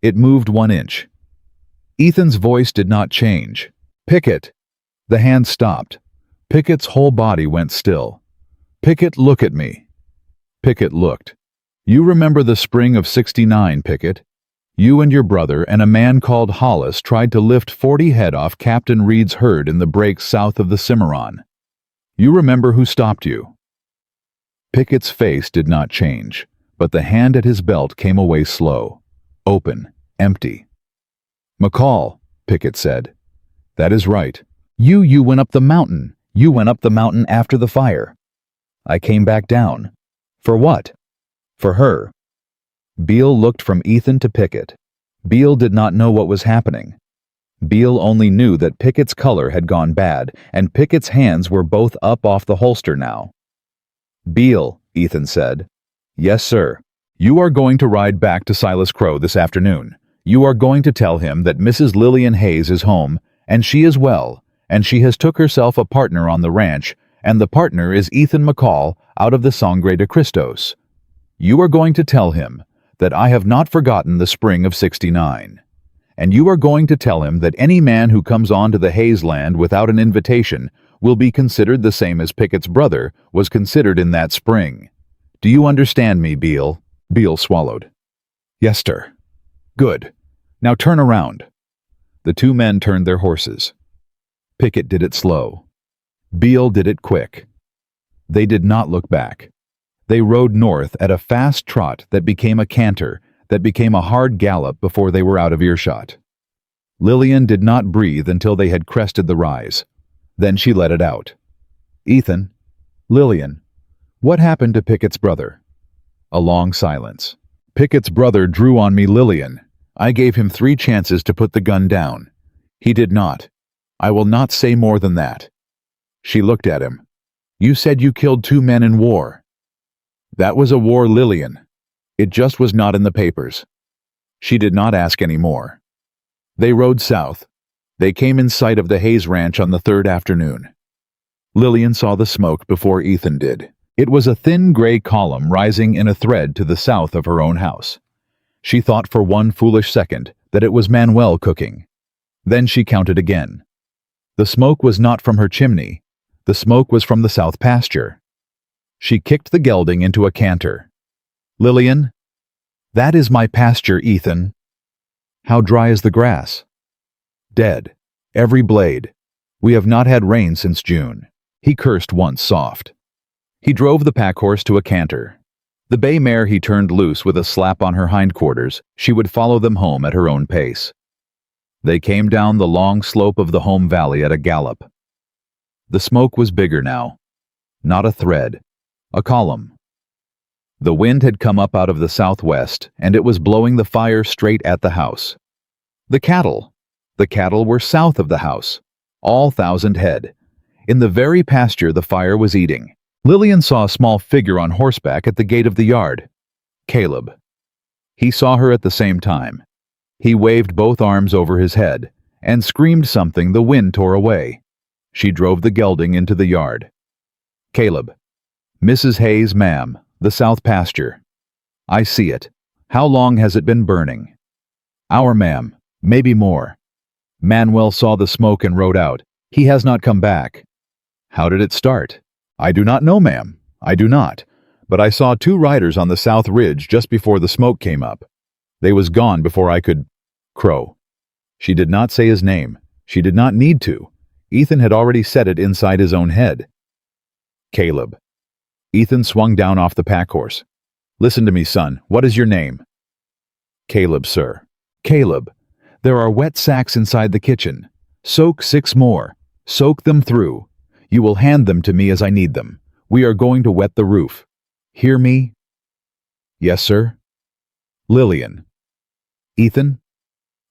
It moved 1 inch. Ethan's voice did not change. "Pickett!" The hand stopped. Pickett's whole body went still. "Pickett, look at me." Pickett looked. "You remember the spring of '69, Pickett. You and your brother and a man called Hollis tried to lift 40 head off Captain Reed's herd in the breaks south of the Cimarron. You remember who stopped you." Pickett's face did not change, but the hand at his belt came away slow, open, empty. "McCall," Pickett said. "That is right. You went up the mountain. You went up the mountain after the fire." "I came back down." "For what?" "For her." Beale looked from Ethan to Pickett. Beale did not know what was happening. Beale only knew that Pickett's color had gone bad, and Pickett's hands were both up off the holster now. "Beale," Ethan said. "Yes, sir. You are going to ride back to Silas Crow this afternoon. You are going to tell him that Mrs. Lillian Hayes is home, and she is well, and she has took herself a partner on the ranch, and the partner is Ethan McCall out of the Sangre de Cristos. You are going to tell him that I have not forgotten the spring of '69. and you are going to tell him that any man who comes on to the Hayes land without an invitation will be considered the same as Pickett's brother was considered in that spring. Do you understand me, Beale?" Beale swallowed. "Yes, sir." "Good. Now turn around." The two men turned their horses. Pickett did it slow. Beale did it quick. They did not look back. They rode north at a fast trot that became a canter, that became a hard gallop before they were out of earshot. Lillian did not breathe until they had crested the rise. Then she let it out. "Ethan, Lillian, what happened to Pickett's brother?" A long silence. "Pickett's brother drew on me, Lillian. I gave him 3 chances to put the gun down. He did not. I will not say more than that." She looked at him. "You said you killed 2 men in war." "That was a war, Lillian. It just was not in the papers." She did not ask any more. They rode south. They came in sight of the Hayes Ranch on the 3rd afternoon. Lillian saw the smoke before Ethan did. It was a thin gray column rising in a thread to the south of her own house. She thought for one foolish second that it was Manuel cooking. Then she counted again. The smoke was not from her chimney. The smoke was from the south pasture. She kicked the gelding into a canter. "Lillian, that is my pasture, Ethan." "How dry is the grass?" "Dead. Every blade. We have not had rain since June." He cursed once soft. He drove the packhorse to a canter. The bay mare he turned loose with a slap on her hindquarters. She would follow them home at her own pace. They came down the long slope of the home valley at a gallop. The smoke was bigger now. Not a thread. A column. The wind had come up out of the southwest, and it was blowing the fire straight at the house. The cattle were south of the house, all 1,000 head. In the very pasture the fire was eating. Lillian saw a small figure on horseback at the gate of the yard. Caleb. He saw her at the same time. He waved both arms over his head, and screamed something the wind tore away. She drove the gelding into the yard. "Caleb. Mrs. Hayes, ma'am, the south pasture. I see it. How long has it been burning?" "Hour, ma'am, maybe more." "Manuel saw the smoke and rode out. He has not come back." "How did it start?" "I do not know, ma'am. I do not. But I saw 2 riders on the south ridge just before the smoke came up. They was gone before I could—" Crow. She did not say his name. She did not need to. Ethan had already said it inside his own head. "Caleb." Ethan swung down off the packhorse. "Listen to me, son. What is your name?" "Caleb, sir." "Caleb. There are wet sacks inside the kitchen. Soak 6 more. Soak them through. You will hand them to me as I need them. We are going to wet the roof. Hear me?" "Yes, sir." "Lillian." "Ethan,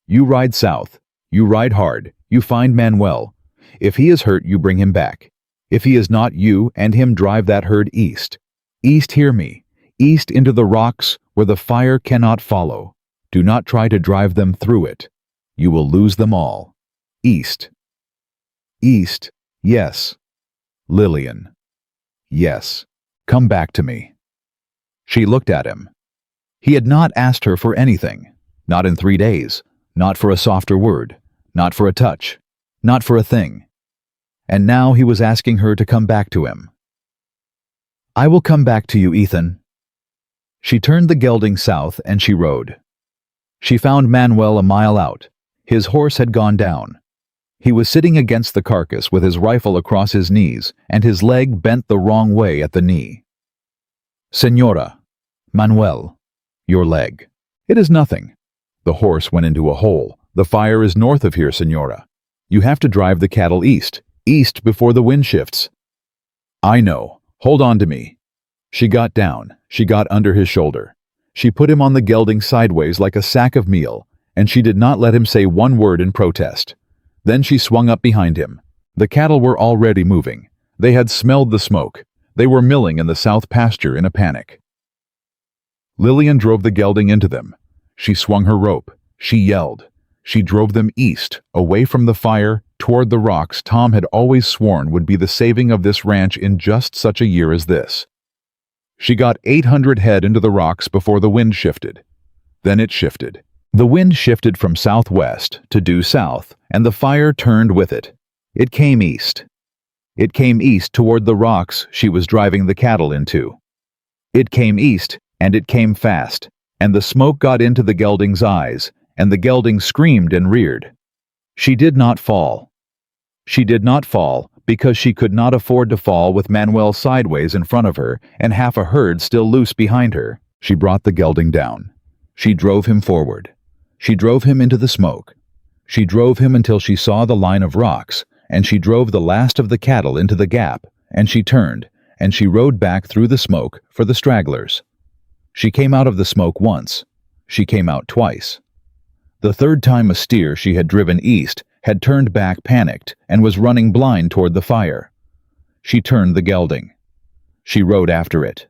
you ride south. You ride hard. You find Manuel. If he is hurt, you bring him back. If he is not, you and him drive that herd east. East, hear me. East into the rocks where the fire cannot follow. Do not try to drive them through it. You will lose them all. East." "East, yes." "Lillian." "Yes. Come back to me." She looked at him. He had not asked her for anything. Not in 3 days. Not for a softer word. Not for a touch. Not for a thing. And now he was asking her to come back to him. "I will come back to you, Ethan." She turned the gelding south and she rode. She found Manuel a mile out. His horse had gone down. He was sitting against the carcass with his rifle across his knees and his leg bent the wrong way at the knee. "Señora, Manuel, your leg." "It is nothing." The horse went into a hole. "The fire is north of here, señora. You have to drive the cattle east. East before the wind shifts." "I know. Hold on to me." She got down. She got under his shoulder. She put him on the gelding sideways like a sack of meal, and she did not let him say one word in protest. Then she swung up behind him. The cattle were already moving. They had smelled the smoke. They were milling in the south pasture in a panic. Lillian drove the gelding into them. She swung her rope. She yelled. She drove them east, away from the fire, toward the rocks Tom had always sworn would be the saving of this ranch in just such a year as this. She got 800 head into the rocks before the wind shifted. Then it shifted. The wind shifted from southwest to due south, and the fire turned with it. It came east. It came east toward the rocks she was driving the cattle into. It came east, and it came fast, and the smoke got into the gelding's eyes, and the gelding screamed and reared. She did not fall. She did not fall because she could not afford to fall with Manuel sideways in front of her and half a herd still loose behind her. She brought the gelding down. She drove him forward. She drove him into the smoke. She drove him until she saw the line of rocks, and she drove the last of the cattle into the gap, and she turned, and she rode back through the smoke for the stragglers. She came out of the smoke once. She came out twice. The third time a steer she had driven east had turned back panicked and was running blind toward the fire. She turned the gelding. She rode after it.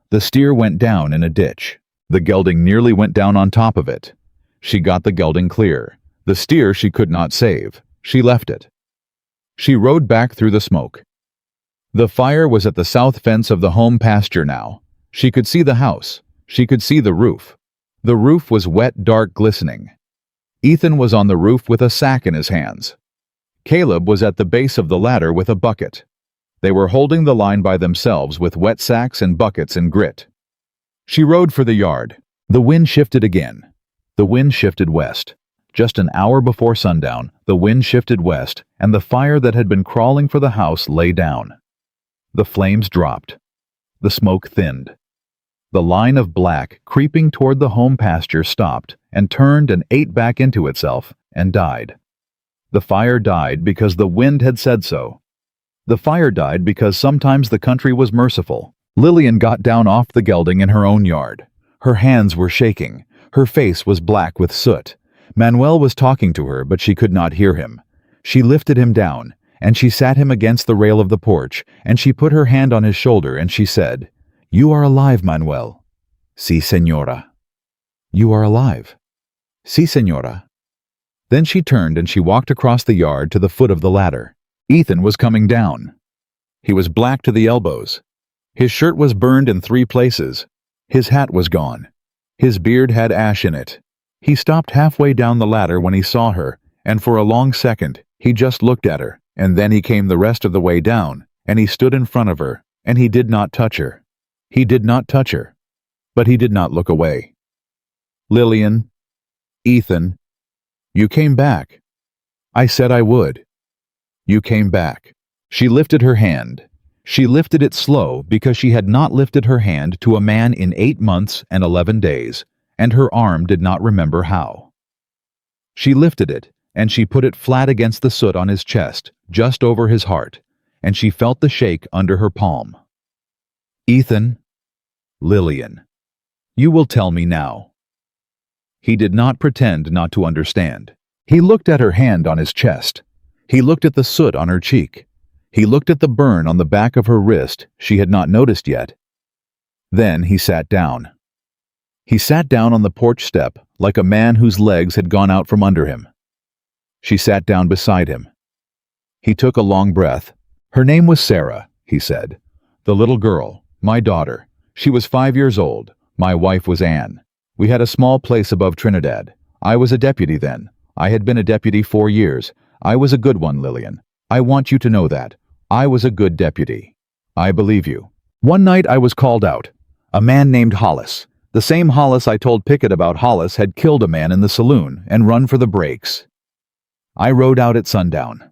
The steer went down in a ditch. The gelding nearly went down on top of it. She got the gelding clear. The steer she could not save. She left it. She rode back through the smoke. The fire was at the south fence of the home pasture now. She could see the house. She could see the roof. The roof was wet, dark, glistening. Ethan was on the roof with a sack in his hands. Caleb was at the base of the ladder with a bucket. They were holding the line by themselves with wet sacks and buckets and grit. She rode for the yard. The wind shifted again. The wind shifted west. Just an hour before sundown, the wind shifted west, and the fire that had been crawling for the house lay down. The flames dropped. The smoke thinned. The line of black creeping toward the home pasture stopped and turned and ate back into itself and died. The fire died because the wind had said so. The fire died because sometimes the country was merciful. Lillian got down off the gelding in her own yard. Her hands were shaking. Her face was black with soot. Manuel was talking to her, but she could not hear him. She lifted him down, and she sat him against the rail of the porch, and she put her hand on his shoulder, and she said, "You are alive, Manuel." "Sí, señora." "You are alive." "Sí, señora." Then she turned and she walked across the yard to the foot of the ladder. Ethan was coming down. He was black to the elbows. His shirt was burned in 3 places. His hat was gone. His beard had ash in it. He stopped halfway down the ladder when he saw her, and for a long second he just looked at her, and then he came the rest of the way down, and he stood in front of her, and he did not touch her. He did not touch her, but he did not look away. "Lillian, Ethan, you came back. I said I would. You came back." She lifted her hand. She lifted it slow because she had not lifted her hand to a man in 8 months and 11 days, and her arm did not remember how. She lifted it, and she put it flat against the soot on his chest, just over his heart, and she felt the shake under her palm. "Ethan, Lillian, you will tell me now." He did not pretend not to understand. He looked at her hand on his chest. He looked at the soot on her cheek. He looked at the burn on the back of her wrist she had not noticed yet. Then he sat down. He sat down on the porch step like a man whose legs had gone out from under him. She sat down beside him. He took a long breath. "Her name was Sarah," he said. "The little girl, my daughter. She was 5 years old. My wife was Anne. We had a small place above Trinidad. I was a deputy then. I had been a deputy 4 years. I was a good one, Lillian. I want you to know that. I was a good deputy. I believe you. One night I was called out. A man named Hollis. The same Hollis I told Pickett about Hollis had killed a man in the saloon and run for the breaks. I rode out at sundown.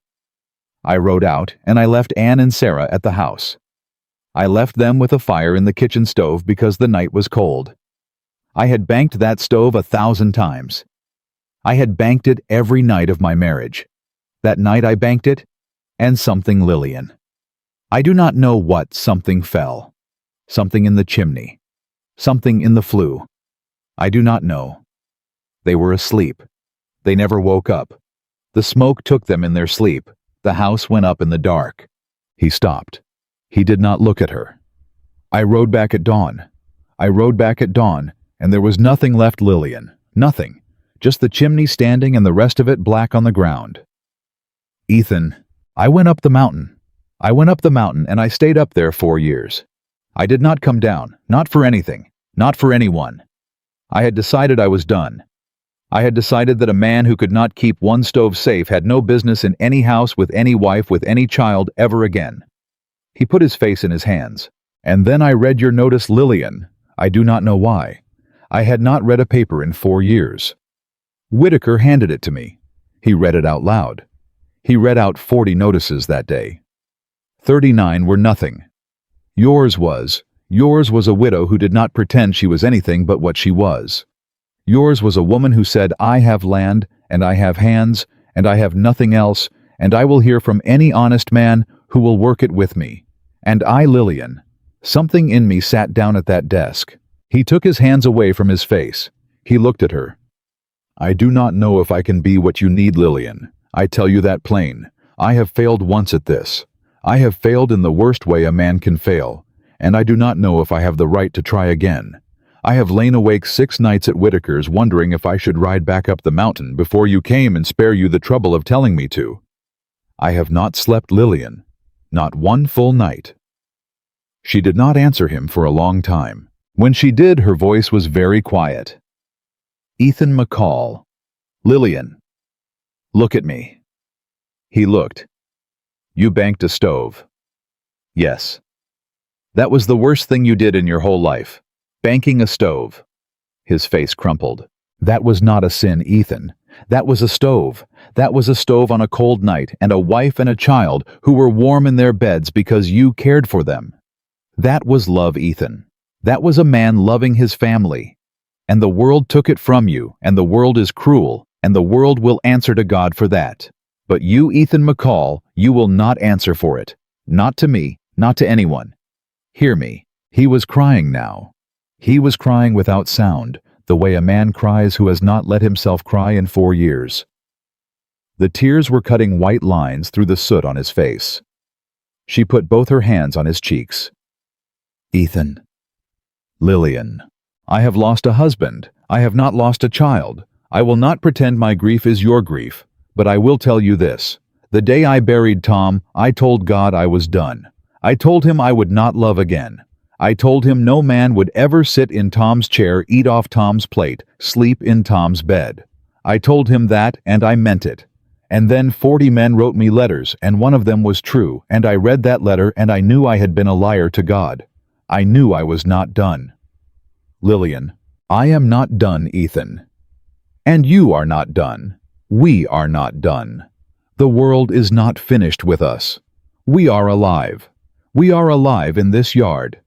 I rode out, and I left Anne and Sarah at the house. I left them with a fire in the kitchen stove because the night was cold. I had banked that stove 1,000 times. I had banked it every night of my marriage. That night I banked it, and something Lillian. I do not know what something fell. Something in the chimney. Something in the flue. I do not know. They were asleep. They never woke up. The smoke took them in their sleep. The house went up in the dark. He stopped. He did not look at her. I rode back at dawn. I rode back at dawn, and there was nothing left, Lillian. Nothing. Just the chimney standing and the rest of it black on the ground. Ethan, I went up the mountain. I went up the mountain and I stayed up there 4 years. I did not come down, not for anything, not for anyone. I had decided I was done. I had decided that a man who could not keep one stove safe had no business in any house with any wife with any child ever again. He put his face in his hands. And then I read your notice, Lillian. I do not know why. I had not read a paper in 4 years. Whitaker handed it to me. He read it out loud. He read out 40 notices that day. 39 were nothing. Yours was a widow who did not pretend she was anything but what she was. Yours was a woman who said, I have land, and I have hands, and I have nothing else, and I will hear from any honest man who will work it with me. And I, Lillian, something in me sat down at that desk. He took his hands away from his face. He looked at her. I do not know if I can be what you need, Lillian. I tell you that plain. I have failed once at this. I have failed in the worst way a man can fail, and I do not know if I have the right to try again. I have lain awake 6 nights at Whitaker's wondering if I should ride back up the mountain before you came and spare you the trouble of telling me to. I have not slept, Lillian. Not one full night. She did not answer him for a long time. When she did, her voice was very quiet. Ethan McCall. Lillian. Look at me. He looked. You banked a stove. Yes. That was the worst thing you did in your whole life. Banking a stove. His face crumpled. That was not a sin, Ethan. That was a stove. That was a stove on a cold night, and a wife and a child who were warm in their beds because you cared for them. That was love, Ethan. That was a man loving his family. And the world took it from you, and the world is cruel, and the world will answer to God for that. But you, Ethan McCall, you will not answer for it. Not to me, not to anyone. Hear me. He was crying now. He was crying without sound, the way a man cries who has not let himself cry in 4 years. The tears were cutting white lines through the soot on his face. She put both her hands on his cheeks. Ethan. Lillian. I have lost a husband. I have not lost a child. I will not pretend my grief is your grief, but I will tell you this. The day I buried Tom, I told God I was done. I told him I would not love again. I told him no man would ever sit in Tom's chair, eat off Tom's plate, sleep in Tom's bed. I told him that, and I meant it. And then 40 men wrote me letters, and one of them was true, and I read that letter, and I knew I had been a liar to God. I knew I was not done. Lillian, I am not done, Ethan. And you are not done. We are not done. The world is not finished with us. We are alive. We are alive in this yard.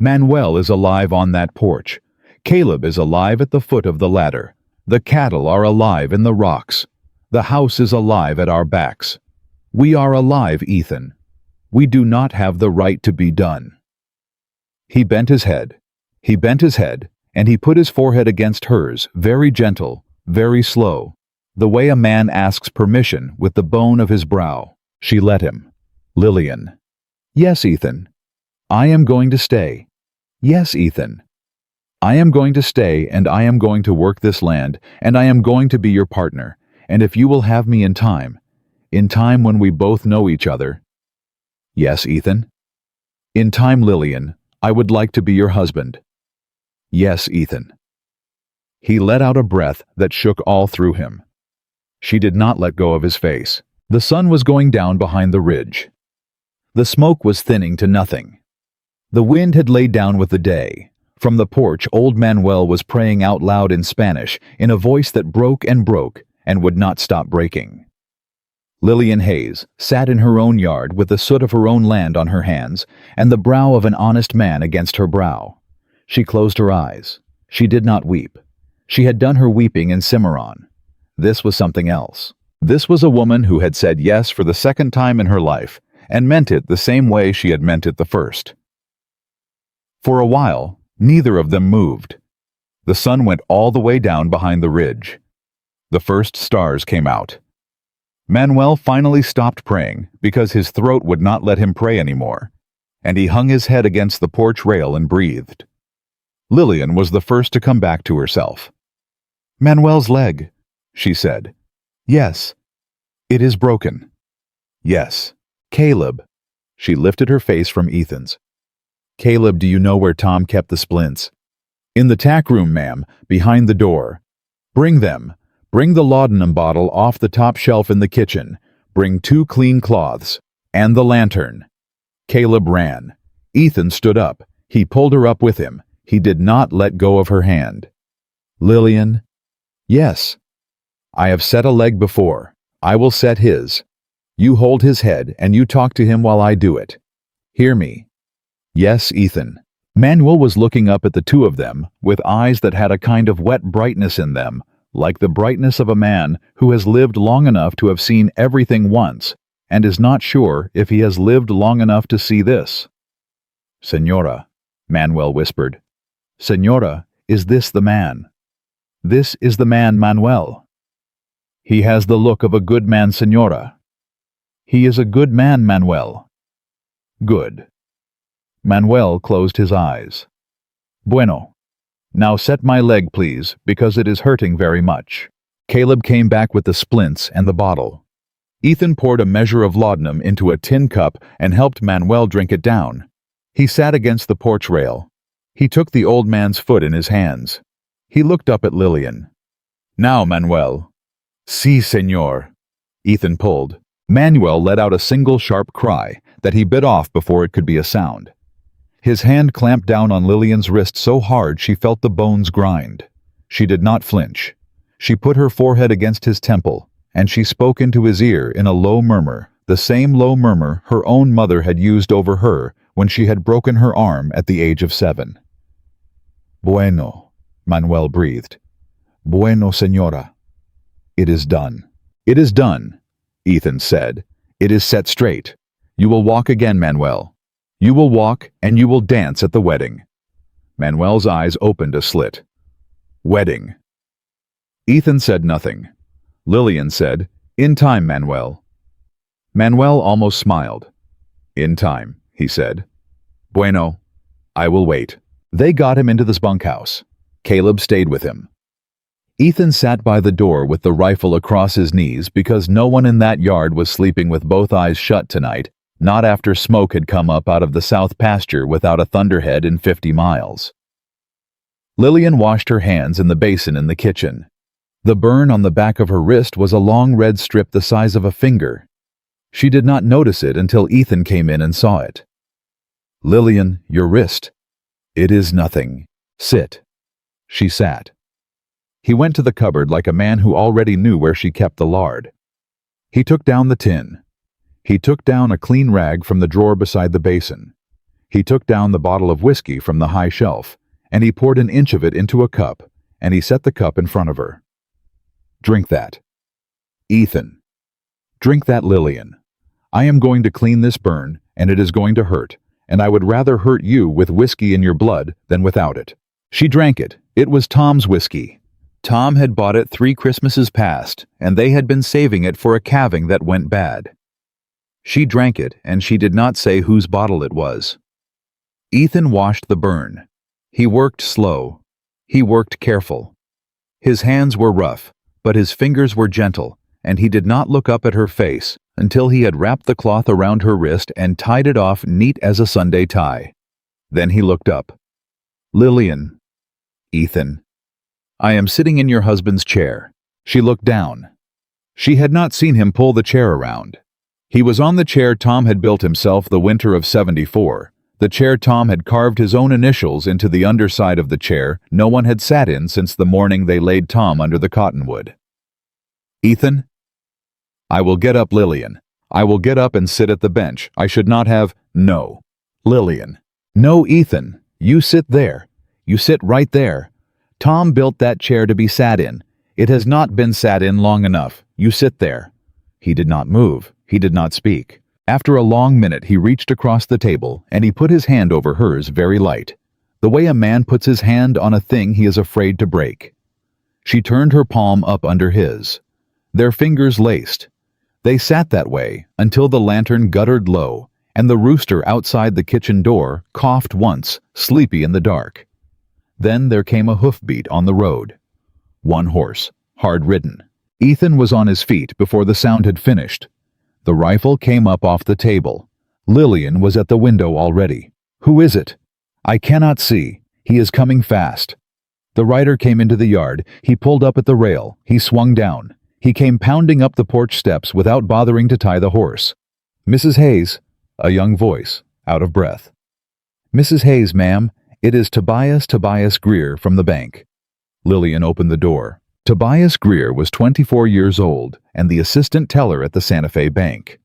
Manuel is alive on that porch. Caleb is alive at the foot of the ladder. The cattle are alive in the rocks. The house is alive at our backs. We are alive, Ethan. We do not have the right to be done. He bent his head. He bent his head, and he put his forehead against hers, very gentle, very slow, the way a man asks permission with the bone of his brow. She let him. Lillian. Yes, Ethan. I am going to stay. Yes, Ethan. I am going to stay, and I am going to work this land, and I am going to be your partner, and if you will have me in time when we both know each other. Yes, Ethan. In time, Lillian, I would like to be your husband. Yes, Ethan. He let out a breath that shook all through him. She did not let go of his face. The sun was going down behind the ridge. The smoke was thinning to nothing. The wind had laid down with the day. From the porch, old Manuel was praying out loud in Spanish, in a voice that broke and would not stop breaking. Lillian Hayes sat in her own yard with the soot of her own land on her hands and the brow of an honest man against her brow. She closed her eyes. She did not weep. She had done her weeping in Cimarron. This was something else. This was a woman who had said yes for the second time in her life and meant it the same way she had meant it the first. For a while, neither of them moved. The sun went all the way down behind the ridge. The first stars came out. Manuel finally stopped praying because his throat would not let him pray anymore, and he hung his head against the porch rail and breathed. Lillian was the first to come back to herself. Manuel's leg, she said. Yes. It is broken. Yes. Caleb. She lifted her face from Ethan's. Caleb, do you know where Tom kept the splints? In the tack room, ma'am, behind the door. Bring them. Bring the laudanum bottle off the top shelf in the kitchen. Bring 2 clean cloths. And the lantern." Caleb ran. Ethan stood up. He pulled her up with him. He did not let go of her hand. "Lillian?" "Yes." "I have set a leg before. I will set his. You hold his head and you talk to him while I do it. Hear me?" "Yes, Ethan." Manuel was looking up at the two of them with eyes that had a kind of wet brightness in them, like the brightness of a man who has lived long enough to have seen everything once and is not sure if he has lived long enough to see this. "Señora," Manuel whispered. "Señora, is this the man?" "This is the man, Manuel." "He has the look of a good man, Señora." "He is a good man, Manuel." "Good." Manuel closed his eyes. "Bueno. Now set my leg, please, because it is hurting very much." Caleb came back with the splints and the bottle. Ethan poured a measure of laudanum into a tin cup and helped Manuel drink it down. He sat against the porch rail. He took the old man's foot in his hands. He looked up at Lillian. "Now, Manuel." "Sí, señor." Ethan pulled. Manuel let out a single sharp cry that he bit off before it could be a sound. His hand clamped down on Lillian's wrist so hard she felt the bones grind. She did not flinch. She put her forehead against his temple, and she spoke into his ear in a low murmur, the same low murmur her own mother had used over her when she had broken her arm at the age of 7. "Bueno," Manuel breathed. "Bueno, señora." "It is done." "It is done," Ethan said. "It is set straight. You will walk again, Manuel. You will walk and you will dance at the wedding." Manuel's eyes opened a slit. "Wedding." Ethan said nothing. Lillian said, "In time, Manuel." Manuel almost smiled. "In time," he said. "Bueno, I will wait." They got him into the bunkhouse. Caleb stayed with him. Ethan sat by the door with the rifle across his knees because no one in that yard was sleeping with both eyes shut tonight, not after smoke had come up out of the south pasture without a thunderhead in 50 miles. Lillian washed her hands in the basin in the kitchen. The burn on the back of her wrist was a long red strip the size of a finger. She did not notice it until Ethan came in and saw it. "Lillian, your wrist." "It is nothing. Sit." She sat. He went to the cupboard like a man who already knew where she kept the lard. He took down the tin. He took down a clean rag from the drawer beside the basin. He took down the bottle of whiskey from the high shelf, and he poured an inch of it into a cup, and he set the cup in front of her. "Drink that." "Ethan." "Drink that, Lillian. I am going to clean this burn, and it is going to hurt, and I would rather hurt you with whiskey in your blood than without it." She drank it. It was Tom's whiskey. Tom had bought it 3 Christmases past, and they had been saving it for a calving that went bad. She drank it, and she did not say whose bottle it was. Ethan washed the burn. He worked slow. He worked careful. His hands were rough, but his fingers were gentle, and he did not look up at her face until he had wrapped the cloth around her wrist and tied it off neat as a Sunday tie. Then he looked up. "Lillian." "Ethan." "I am sitting in your husband's chair." She looked down. She had not seen him pull the chair around. He was on the chair Tom had built himself the winter of 74, the chair Tom had carved his own initials into the underside of the chair no one had sat in since the morning they laid Tom under the cottonwood. "Ethan?" "I will get up, Lillian. I will get up and sit at the bench. I should not have—" "No." "Lillian." "No, Ethan. You sit there. You sit right there. Tom built that chair to be sat in. It has not been sat in long enough. You sit there." He did not move. He did not speak. After a long minute he reached across the table and he put his hand over hers very light, the way a man puts his hand on a thing he is afraid to break. She turned her palm up under his. Their fingers laced. They sat that way until the lantern guttered low and the rooster outside the kitchen door coughed once, sleepy in the dark. Then there came a hoofbeat on the road. One horse, hard-ridden. Ethan was on his feet before the sound had finished. The rifle came up off the table. Lillian was at the window already. "Who is it?" "I cannot see. He is coming fast." The rider came into the yard. He pulled up at the rail. He swung down. He came pounding up the porch steps without bothering to tie the horse. "Mrs. Hayes," a young voice, out of breath. "Mrs. Hayes, ma'am, it is Tobias Greer from the bank." Lillian opened the door. Tobias Greer was 24 years old and the assistant teller at the Santa Fe Bank.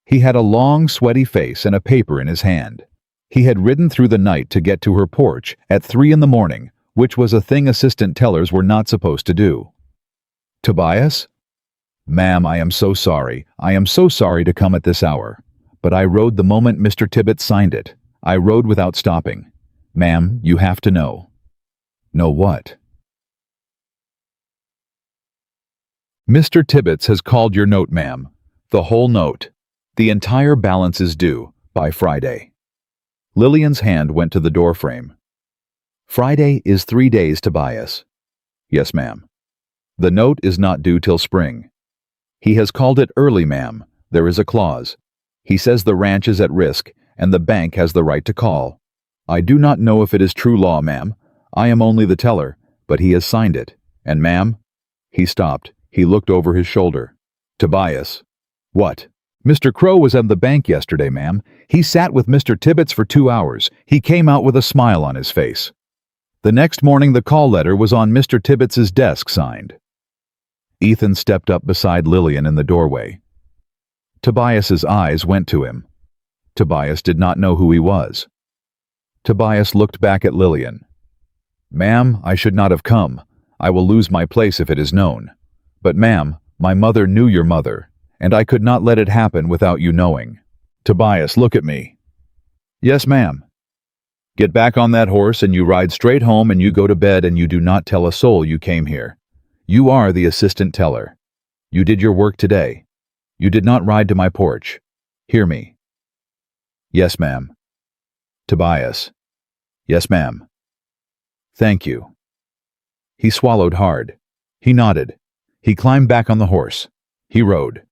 He had a long, sweaty face and a paper in his hand. He had ridden through the night to get to her porch at 3 in the morning, which was a thing assistant tellers were not supposed to do. "Tobias?" "Ma'am, I am so sorry. I am so sorry to come at this hour. But I rode the moment Mr. Tibbets signed it. I rode without stopping. Ma'am, you have to know." "Know what?" "Mr. Tibbets has called your note, ma'am. The whole note. The entire balance is due by Friday." Lillian's hand went to the doorframe. "Friday is 3 days, Tobias." "Yes, ma'am." "The note is not due till spring." "He has called it early, ma'am. There is a clause. He says the ranch is at risk, and the bank has the right to call. I do not know if it is true law, ma'am. I am only the teller, but he has signed it. And, ma'am—" He stopped. He looked over his shoulder. "Tobias." "What?" "Mr. Crow was at the bank yesterday, ma'am. He sat with Mr. Tibbets for 2 hours. He came out with a smile on his face. The next morning the call letter was on Mr. Tibbets's desk signed." Ethan stepped up beside Lillian in the doorway. Tobias's eyes went to him. Tobias did not know who he was. Tobias looked back at Lillian. "Ma'am, I should not have come. I will lose my place if it is known. But ma'am, my mother knew your mother, and I could not let it happen without you knowing. Tobias, look at me." "Yes, ma'am." "Get back on that horse and you ride straight home and you go to bed and you do not tell a soul you came here. You are the assistant teller. You did your work today. You did not ride to my porch. Hear me." "Yes, ma'am." "Tobias." "Yes, ma'am." "Thank you." He swallowed hard. He nodded. He climbed back on the horse. He rode.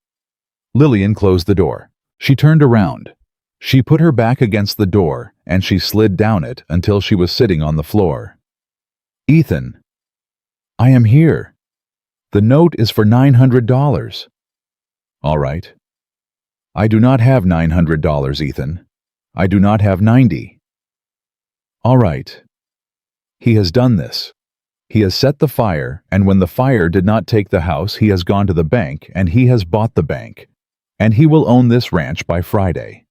Lillian closed the door. She turned around. She put her back against the door, and she slid down it until she was sitting on the floor. "Ethan." "I am here. The note is for $900. "All right." "I do not have $900, Ethan. I do not have 90. "All right." He has done this. He has set the fire, and when the fire did not take the house, he has gone to the bank, and he has bought the bank. And he will own this ranch by Friday.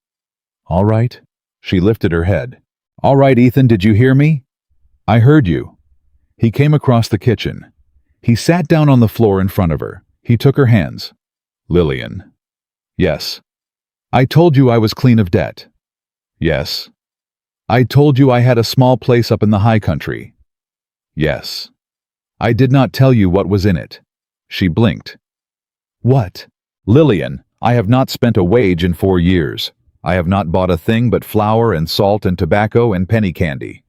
"All right." She lifted her head. "All right, Ethan, did you hear me?" "I heard you." He came across the kitchen. He sat down on the floor in front of her. He took her hands. "Lillian." "Yes." "I told you I was clean of debt." "Yes." "I told you I had a small place up in the high country." "Yes." "I did not tell you what was in it." She blinked. "What?" "Lillian, I have not spent a wage in 4 years. I have not bought a thing but flour and salt and tobacco and penny candy.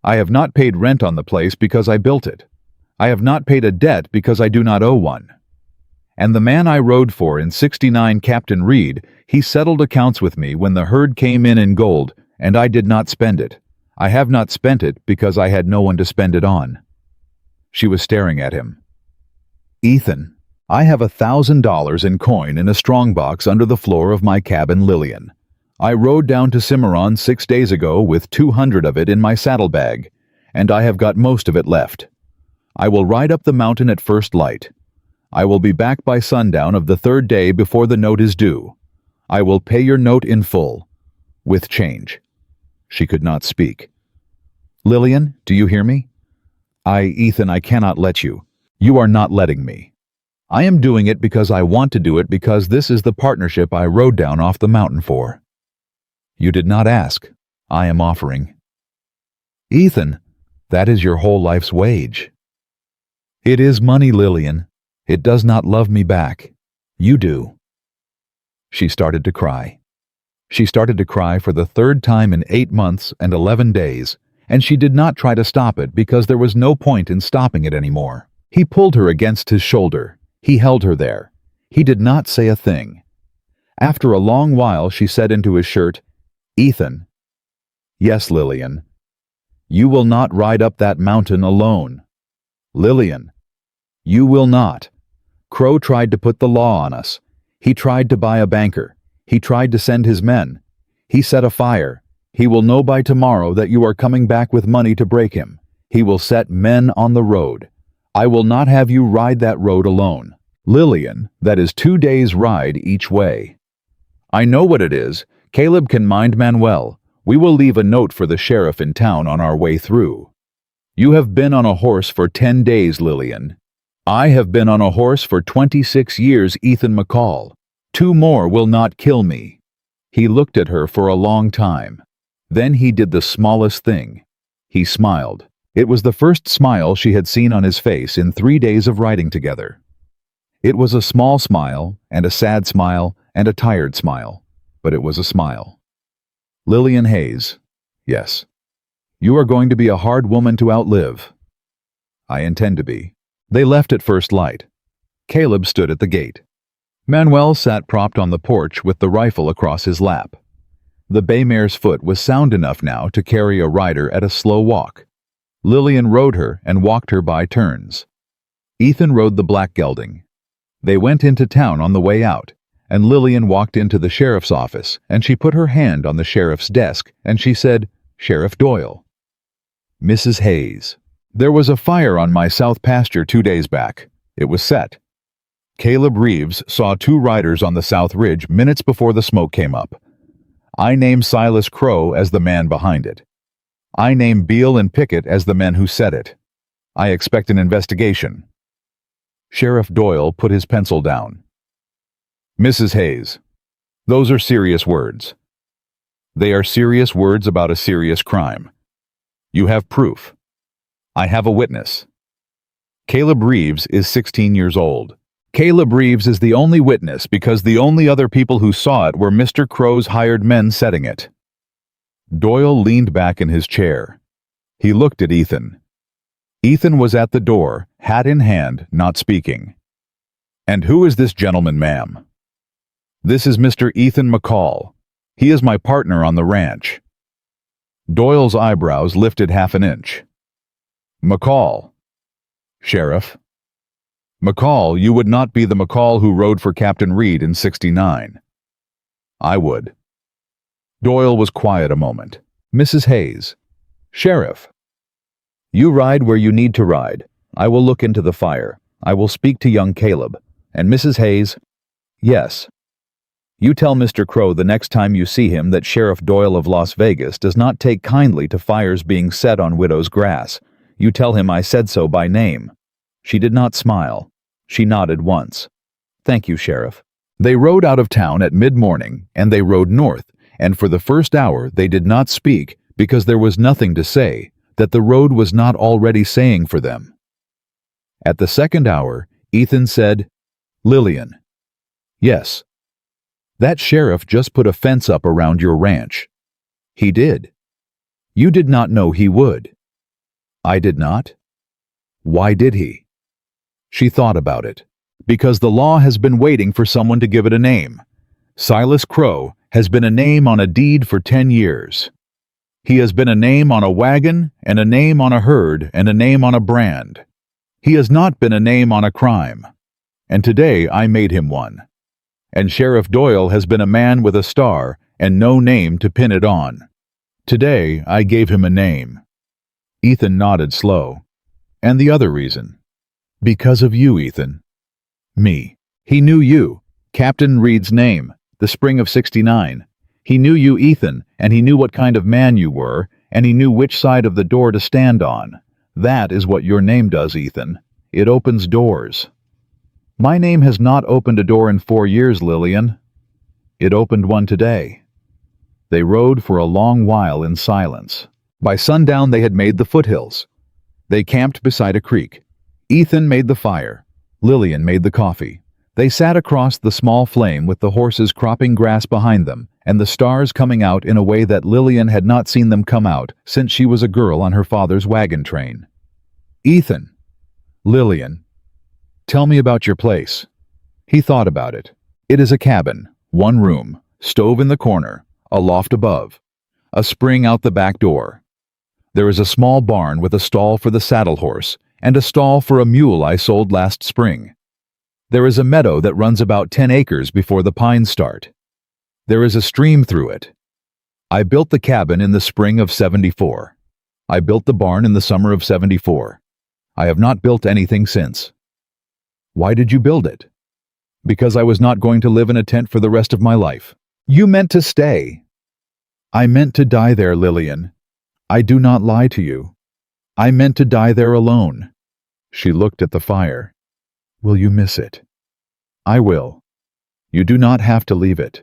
I have not paid rent on the place because I built it. I have not paid a debt because I do not owe one. And the man I rode for in '69, Captain Reed, he settled accounts with me when the herd came in gold, and I did not spend it. I have not spent it because I had no one to spend it on." She was staring at him. "Ethan, I have $1,000 in coin in a strongbox under the floor of my cabin, Lillian. I rode down to Cimarron 6 days ago with 200 of it in my saddlebag, and I have got most of it left. I will ride up the mountain at first light. I will be back by sundown of the 3rd day before the note is due. I will pay your note in full, with change." She could not speak. "Lillian, do you hear me?" Ethan, I cannot let you. You are not letting me. I am doing it because I want to do it because this is the partnership I rode down off the mountain for." "You did not ask. I am offering." "Ethan, that is your whole life's wage." "It is money, Lillian. It does not love me back. You do." She started to cry. She started to cry for the 3rd time in 8 months and 11 days, and she did not try to stop it because there was no point in stopping it anymore. He pulled her against his shoulder. He held her there. He did not say a thing. After a long while, she said into his shirt, "Ethan." "Yes, Lillian." You will not ride up that mountain alone. Lillian, you will not. Crow tried to put the law on us. He tried to buy a banker. He tried to send his men. He set a fire. He will know by tomorrow that you are coming back with money to break him. He will set men on the road. I will not have you ride that road alone. Lillian, that is 2 days' ride each way. I know what it is. Caleb can mind Manuel. We will leave a note for the sheriff in town on our way through. You have been on a horse for 10 days, Lillian. I have been on a horse for 26 years, Ethan McCall. 2 more will not kill me. He looked at her for a long time. Then he did the smallest thing. He smiled. It was the first smile she had seen on his face in 3 days of riding together. It was a small smile, and a sad smile, and a tired smile, but it was a smile. Lillian Hayes, yes. You are going to be a hard woman to outlive. I intend to be. They left at first light. Caleb stood at the gate. Manuel sat propped on the porch with the rifle across his lap. The bay mare's foot was sound enough now to carry a rider at a slow walk. Lillian rode her and walked her by turns. Ethan rode the black gelding. They went into town on the way out, and Lillian walked into the sheriff's office, and she put her hand on the sheriff's desk, and she said, "Sheriff Doyle." Mrs. Hayes. There was a fire on my south pasture 2 days back. It was set. Caleb Reeves saw 2 riders on the south ridge minutes before the smoke came up. I name Silas Crow as the man behind it. I name Beale and Pickett as the men who set it. I expect an investigation. Sheriff Doyle put his pencil down. Mrs. Hayes, those are serious words. They are serious words about a serious crime. You have proof. I have a witness. Caleb Reeves is 16 years old. Caleb Reeves is the only witness because the only other people who saw it were Mr. Crow's hired men setting it. Doyle leaned back in his chair. He looked at Ethan. Ethan was at the door, hat in hand, not speaking. And who is this gentleman, ma'am? This is Mr. Ethan McCall. He is my partner on the ranch. Doyle's eyebrows lifted half an inch. McCall. Sheriff. McCall, you would not be the McCall who rode for Captain Reed in '69. I would. Doyle was quiet a moment. Mrs. Hayes. Sheriff. You ride where you need to ride. I will look into the fire. I will speak to young Caleb. And Mrs. Hayes. Yes. You tell Mr. Crow the next time you see him that Sheriff Doyle of Las Vegas does not take kindly to fires being set on widow's grass. You tell him I said so by name. She did not smile. She nodded once. Thank you, Sheriff. They rode out of town at mid-morning, and they rode north, and for the first hour they did not speak because there was nothing to say that the road was not already saying for them. At the second hour, Ethan said, Lillian. Yes. That sheriff just put a fence up around your ranch. He did. You did not know he would. I did not. Why did he? She thought about it. Because the law has been waiting for someone to give it a name. Silas Crow has been a name on a deed for 10 years. He has been a name on a wagon, and a name on a herd, and a name on a brand. He has not been a name on a crime. And today I made him one. And Sheriff Doyle has been a man with a star and no name to pin it on. Today I gave him a name. Ethan nodded slow. And the other reason? Because of you, Ethan. Me. He knew you, Captain Reed's name, the spring of '69. He knew you, Ethan, and he knew what kind of man you were, and he knew which side of the door to stand on. That is what your name does, Ethan. It opens doors. My name has not opened a door in 4 years, Lillian. It opened one today. They rode for a long while in silence. By sundown they had made the foothills. They camped beside a creek. Ethan made the fire. Lillian made the coffee. They sat across the small flame with the horses cropping grass behind them, and the stars coming out in a way that Lillian had not seen them come out since she was a girl on her father's wagon train. Ethan. Lillian. Tell me about your place. He thought about it. It is a cabin, 1 room, stove in the corner, a loft above, a spring out the back door. There is a small barn with a stall for the saddle horse and a stall for a mule I sold last spring. There is a meadow that runs about 10 acres before the pines start. There is a stream through it. I built the cabin in the spring of '74. I built the barn in the summer of '74. I have not built anything since. Why did you build it? Because I was not going to live in a tent for the rest of my life. You meant to stay. I meant to die there, Lillian. I do not lie to you. I meant to die there alone. She looked at the fire. Will you miss it? I will. You do not have to leave it.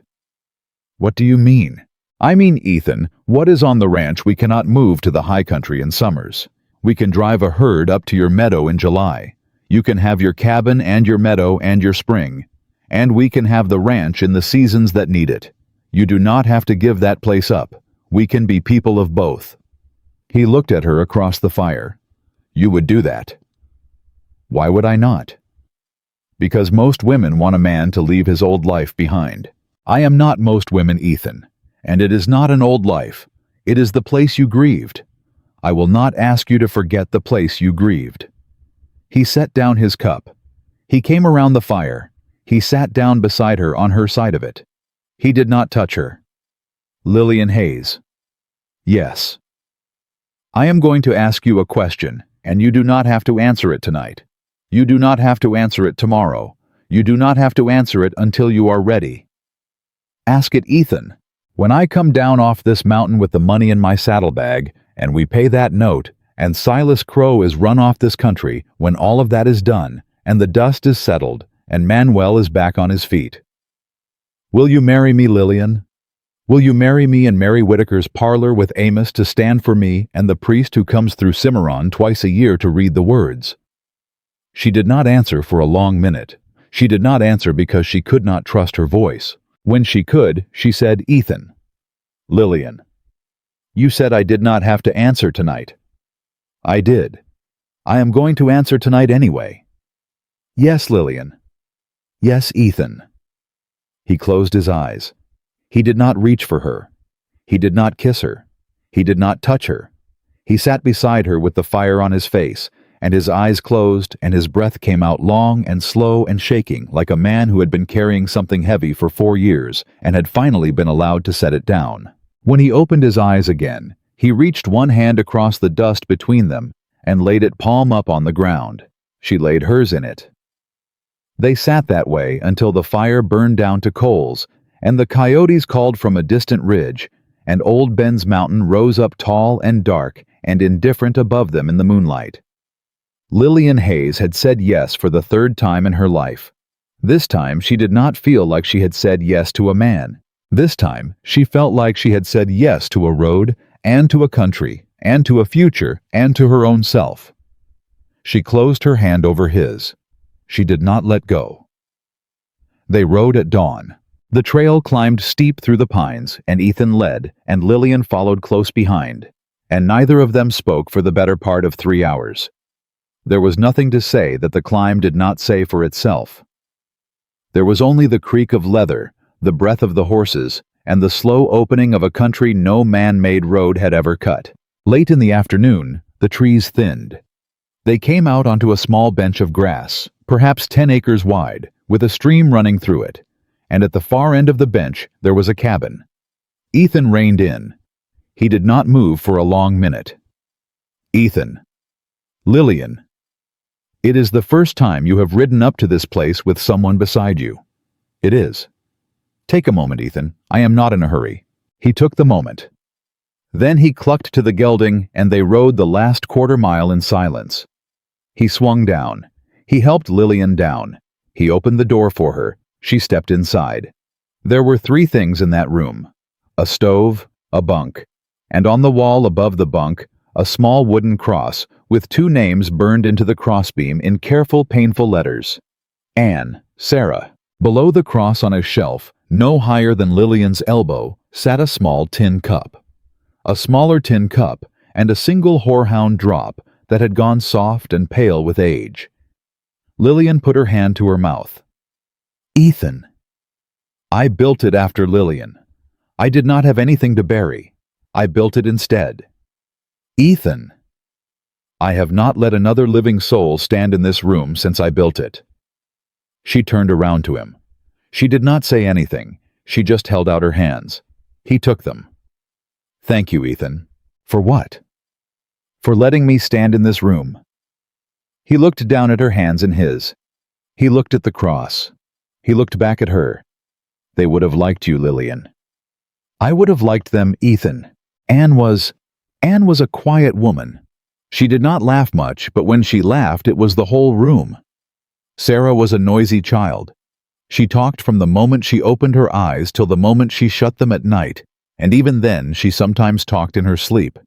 What do you mean? I mean, Ethan, what is on the ranch we cannot move to the high country in summers. We can drive a herd up to your meadow in July. You can have your cabin and your meadow and your spring. And we can have the ranch in the seasons that need it. You do not have to give that place up. We can be people of both. He looked at her across the fire. You would do that. Why would I not? Because most women want a man to leave his old life behind. I am not most women, Ethan. And it is not an old life. It is the place you grieved. I will not ask you to forget the place you grieved. He set down his cup. He came around the fire. He sat down beside her on her side of it. He did not touch her. Lillian Hayes. Yes. I am going to ask you a question, and you do not have to answer it tonight. You do not have to answer it tomorrow. You do not have to answer it until you are ready. Ask it, Ethan. When I come down off this mountain with the money in my saddlebag, and we pay that note, and Silas Crow is run off this country, when all of that is done, and the dust is settled, and Manuel is back on his feet. Will you marry me, Lillian? Will you marry me in Mary Whitaker's parlor with Amos to stand for me and the priest who comes through Cimarron twice a year to read the words? She did not answer for a long minute. She did not answer because she could not trust her voice. When she could, she said, Ethan. Lillian. You said I did not have to answer tonight. I did. I am going to answer tonight anyway. Yes, Lillian. Yes, Ethan. He closed his eyes. He did not reach for her. He did not kiss her. He did not touch her. He sat beside her with the fire on his face, and his eyes closed, and his breath came out long and slow and shaking, like a man who had been carrying something heavy for 4 years and had finally been allowed to set it down. When he opened his eyes again, he reached one hand across the dust between them and laid it palm up on the ground. She laid hers in it. They sat that way until the fire burned down to coals, and the coyotes called from a distant ridge, and Old Ben's mountain rose up tall and dark and indifferent above them in the moonlight. Lillian Hayes had said yes for the 3rd time in her life. This time she did not feel like she had said yes to a man. This time she felt like she had said yes to a road, and to a country, and to a future, and to her own self. She closed her hand over his. She did not let go. They rode at dawn. The trail climbed steep through the pines, and Ethan led, and Lillian followed close behind, and neither of them spoke for the better part of 3 hours. There was nothing to say that the climb did not say for itself. There was only the creak of leather, the breath of the horses, and the slow opening of a country no man-made road had ever cut. Late in the afternoon, the trees thinned. They came out onto a small bench of grass, perhaps 10 acres wide, with a stream running through it, and at the far end of the bench there was a cabin. Ethan reined in. He did not move for a long minute. Ethan. Lillian. It is the first time you have ridden up to this place with someone beside you. It is. Take a moment, Ethan. I am not in a hurry. He took the moment. Then he clucked to the gelding, and they rode the last quarter mile in silence. He swung down. He helped Lillian down. He opened the door for her. She stepped inside. There were 3 things in that room: a stove, a bunk, and on the wall above the bunk, a small wooden cross with 2 names burned into the crossbeam in careful, painful letters. Anne, Sarah. Below the cross on a shelf, no higher than Lillian's elbow, sat a small tin cup. A smaller tin cup, and a single horehound drop that had gone soft and pale with age. Lillian put her hand to her mouth. Ethan. I built it after Lillian. I did not have anything to bury. I built it instead. Ethan! I have not let another living soul stand in this room since I built it. She turned around to him. She did not say anything. She just held out her hands. He took them. Thank you, Ethan. For what? For letting me stand in this room. He looked down at her hands in his. He looked at the cross. He looked back at her. They would have liked you, Lillian. I would have liked them, Ethan. Anne was a quiet woman. She did not laugh much, but when she laughed, it was the whole room. Sarah was a noisy child. She talked from the moment she opened her eyes till the moment she shut them at night, and even then she sometimes talked in her sleep.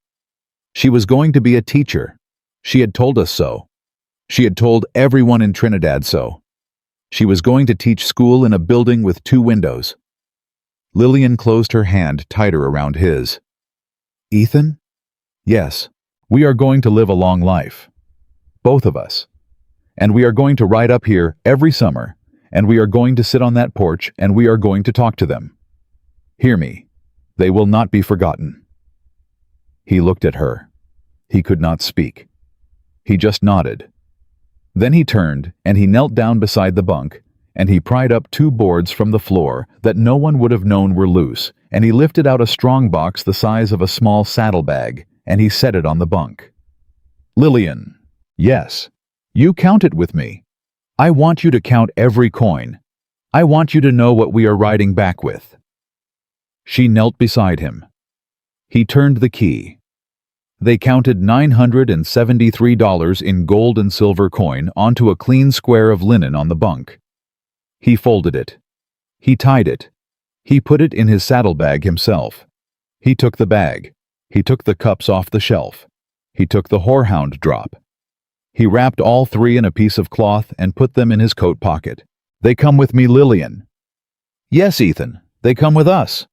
She was going to be a teacher. She had told us so. She had told everyone in Trinidad so. She was going to teach school in a building with 2 windows. Lillian closed her hand tighter around his. Ethan? Yes, we are going to live a long life. Both of us. And we are going to ride up here every summer, and we are going to sit on that porch, and we are going to talk to them. Hear me. They will not be forgotten. He looked at her. He could not speak. He just nodded. Then he turned, and he knelt down beside the bunk, and he pried up 2 boards from the floor that no one would have known were loose, and he lifted out a strong box the size of a small saddlebag, and he set it on the bunk. Lillian, yes, you count it with me. I want you to count every coin. I want you to know what we are riding back with. She knelt beside him. He turned the key. They counted $973 in gold and silver coin onto a clean square of linen on the bunk. He folded it. He tied it. He put it in his saddlebag himself. He took the bag. He took the cups off the shelf. He took the horehound drop. He wrapped all 3 in a piece of cloth and put them in his coat pocket. They come with me, Lillian. Yes, Ethan, they come with us.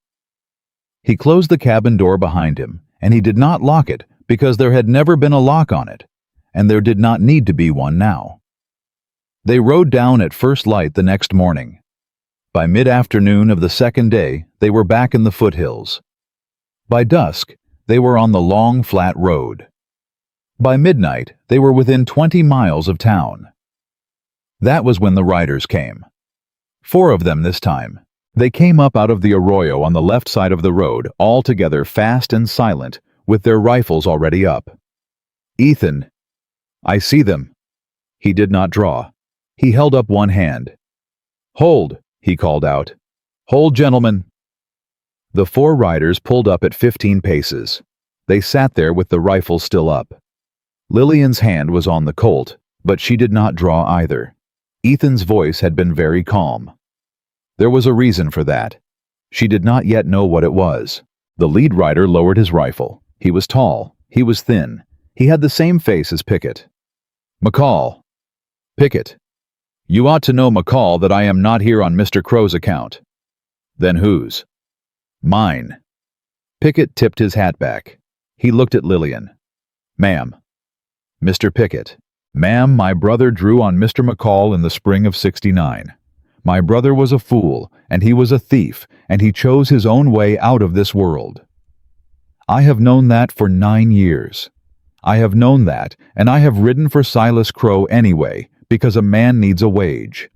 He closed the cabin door behind him, and he did not lock it because there had never been a lock on it, and there did not need to be one now. They rode down at first light the next morning. By mid-afternoon of the second day, they were back in the foothills. By dusk, they were on the long, flat road. By midnight, they were within 20 miles of town. That was when the riders came. 4 of them this time. They came up out of the arroyo on the left side of the road, all together fast and silent, with their rifles already up. Ethan, I see them. He did not draw. He held up one hand. Hold, he called out. Hold, gentlemen. The 4 riders pulled up at 15 paces. They sat there with the rifles still up. Lillian's hand was on the Colt, but she did not draw either. Ethan's voice had been very calm. There was a reason for that. She did not yet know what it was. The lead rider lowered his rifle. He was tall. He was thin. He had the same face as Pickett. McCall. Pickett. You ought to know, McCall, that I am not here on Mr. Crow's account. Then whose? Mine. Pickett tipped his hat back. He looked at Lillian. Ma'am. Mr. Pickett. Ma'am, my brother drew on Mr. McCall in the spring of '69. My brother was a fool, and he was a thief, and he chose his own way out of this world. I have known that for 9 years. I have known that, and I have ridden for Silas Crow anyway, because a man needs a wage.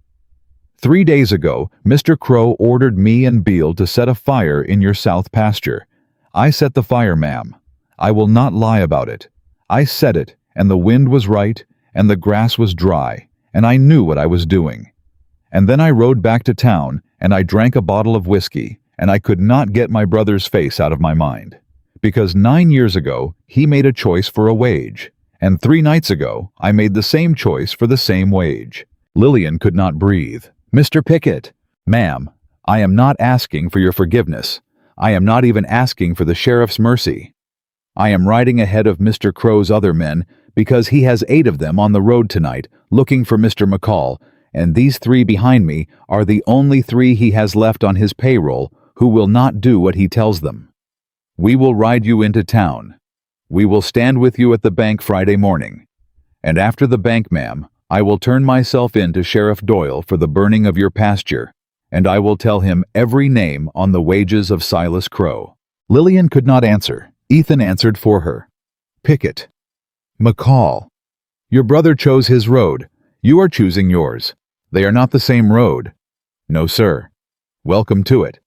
3 days ago, Mr. Crow ordered me and Beale to set a fire in your south pasture. I set the fire, ma'am. I will not lie about it. I set it, and the wind was right, and the grass was dry, and I knew what I was doing. And then I rode back to town, and I drank a bottle of whiskey, and I could not get my brother's face out of my mind. Because 9 years ago, he made a choice for a wage, and 3 nights ago, I made the same choice for the same wage. Lillian could not breathe. Mr. Pickett, ma'am, I am not asking for your forgiveness. I am not even asking for the sheriff's mercy. I am riding ahead of Mr. Crow's other men because he has 8 of them on the road tonight looking for Mr. McCall, and these 3 behind me are the only 3 he has left on his payroll who will not do what he tells them. We will ride you into town. We will stand with you at the bank Friday morning. And after the bank, ma'am, I will turn myself in to Sheriff Doyle for the burning of your pasture, and I will tell him every name on the wages of Silas Crow. Lillian could not answer. Ethan answered for her. Pickett. McCall. Your brother chose his road. You are choosing yours. They are not the same road. No, sir. Welcome to it.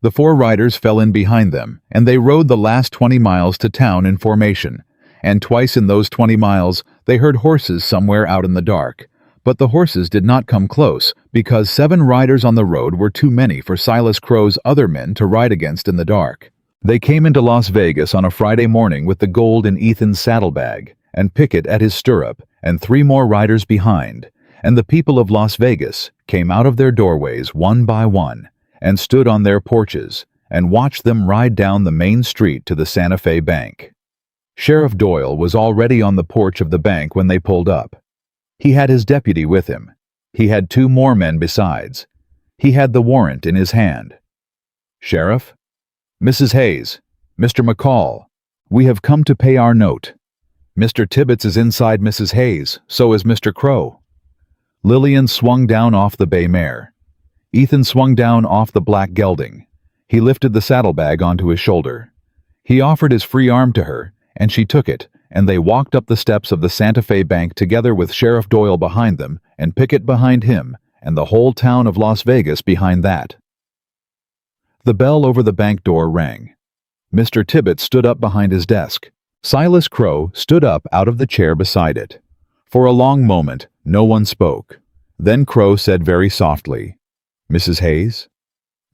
The 4 riders fell in behind them, and they rode the last 20 miles to town in formation. And twice in those 20 miles, they heard horses somewhere out in the dark. But the horses did not come close, because 7 riders on the road were too many for Silas Crow's other men to ride against in the dark. They came into Las Vegas on a Friday morning with the gold in Ethan's saddlebag, and Pickett at his stirrup, and 3 more riders behind. And the people of Las Vegas came out of their doorways one by one, and stood on their porches, and watched them ride down the main street to the Santa Fe Bank. Sheriff Doyle was already on the porch of the bank when they pulled up. He had his deputy with him. He had 2 more men besides. He had the warrant in his hand. Sheriff? Mrs. Hayes, Mr. McCall, we have come to pay our note. Mr. Tibbets is inside Mrs. Hayes, so is Mr. Crow. Lillian swung down off the bay mare. Ethan swung down off the black gelding. He lifted the saddlebag onto his shoulder. He offered his free arm to her, and she took it, and they walked up the steps of the Santa Fe Bank together with Sheriff Doyle behind them, and Pickett behind him, and the whole town of Las Vegas behind that. The bell over the bank door rang. Mr. Tibbets stood up behind his desk. Silas Crow stood up out of the chair beside it. For a long moment, no one spoke. Then Crow said very softly, "Mrs. Hayes?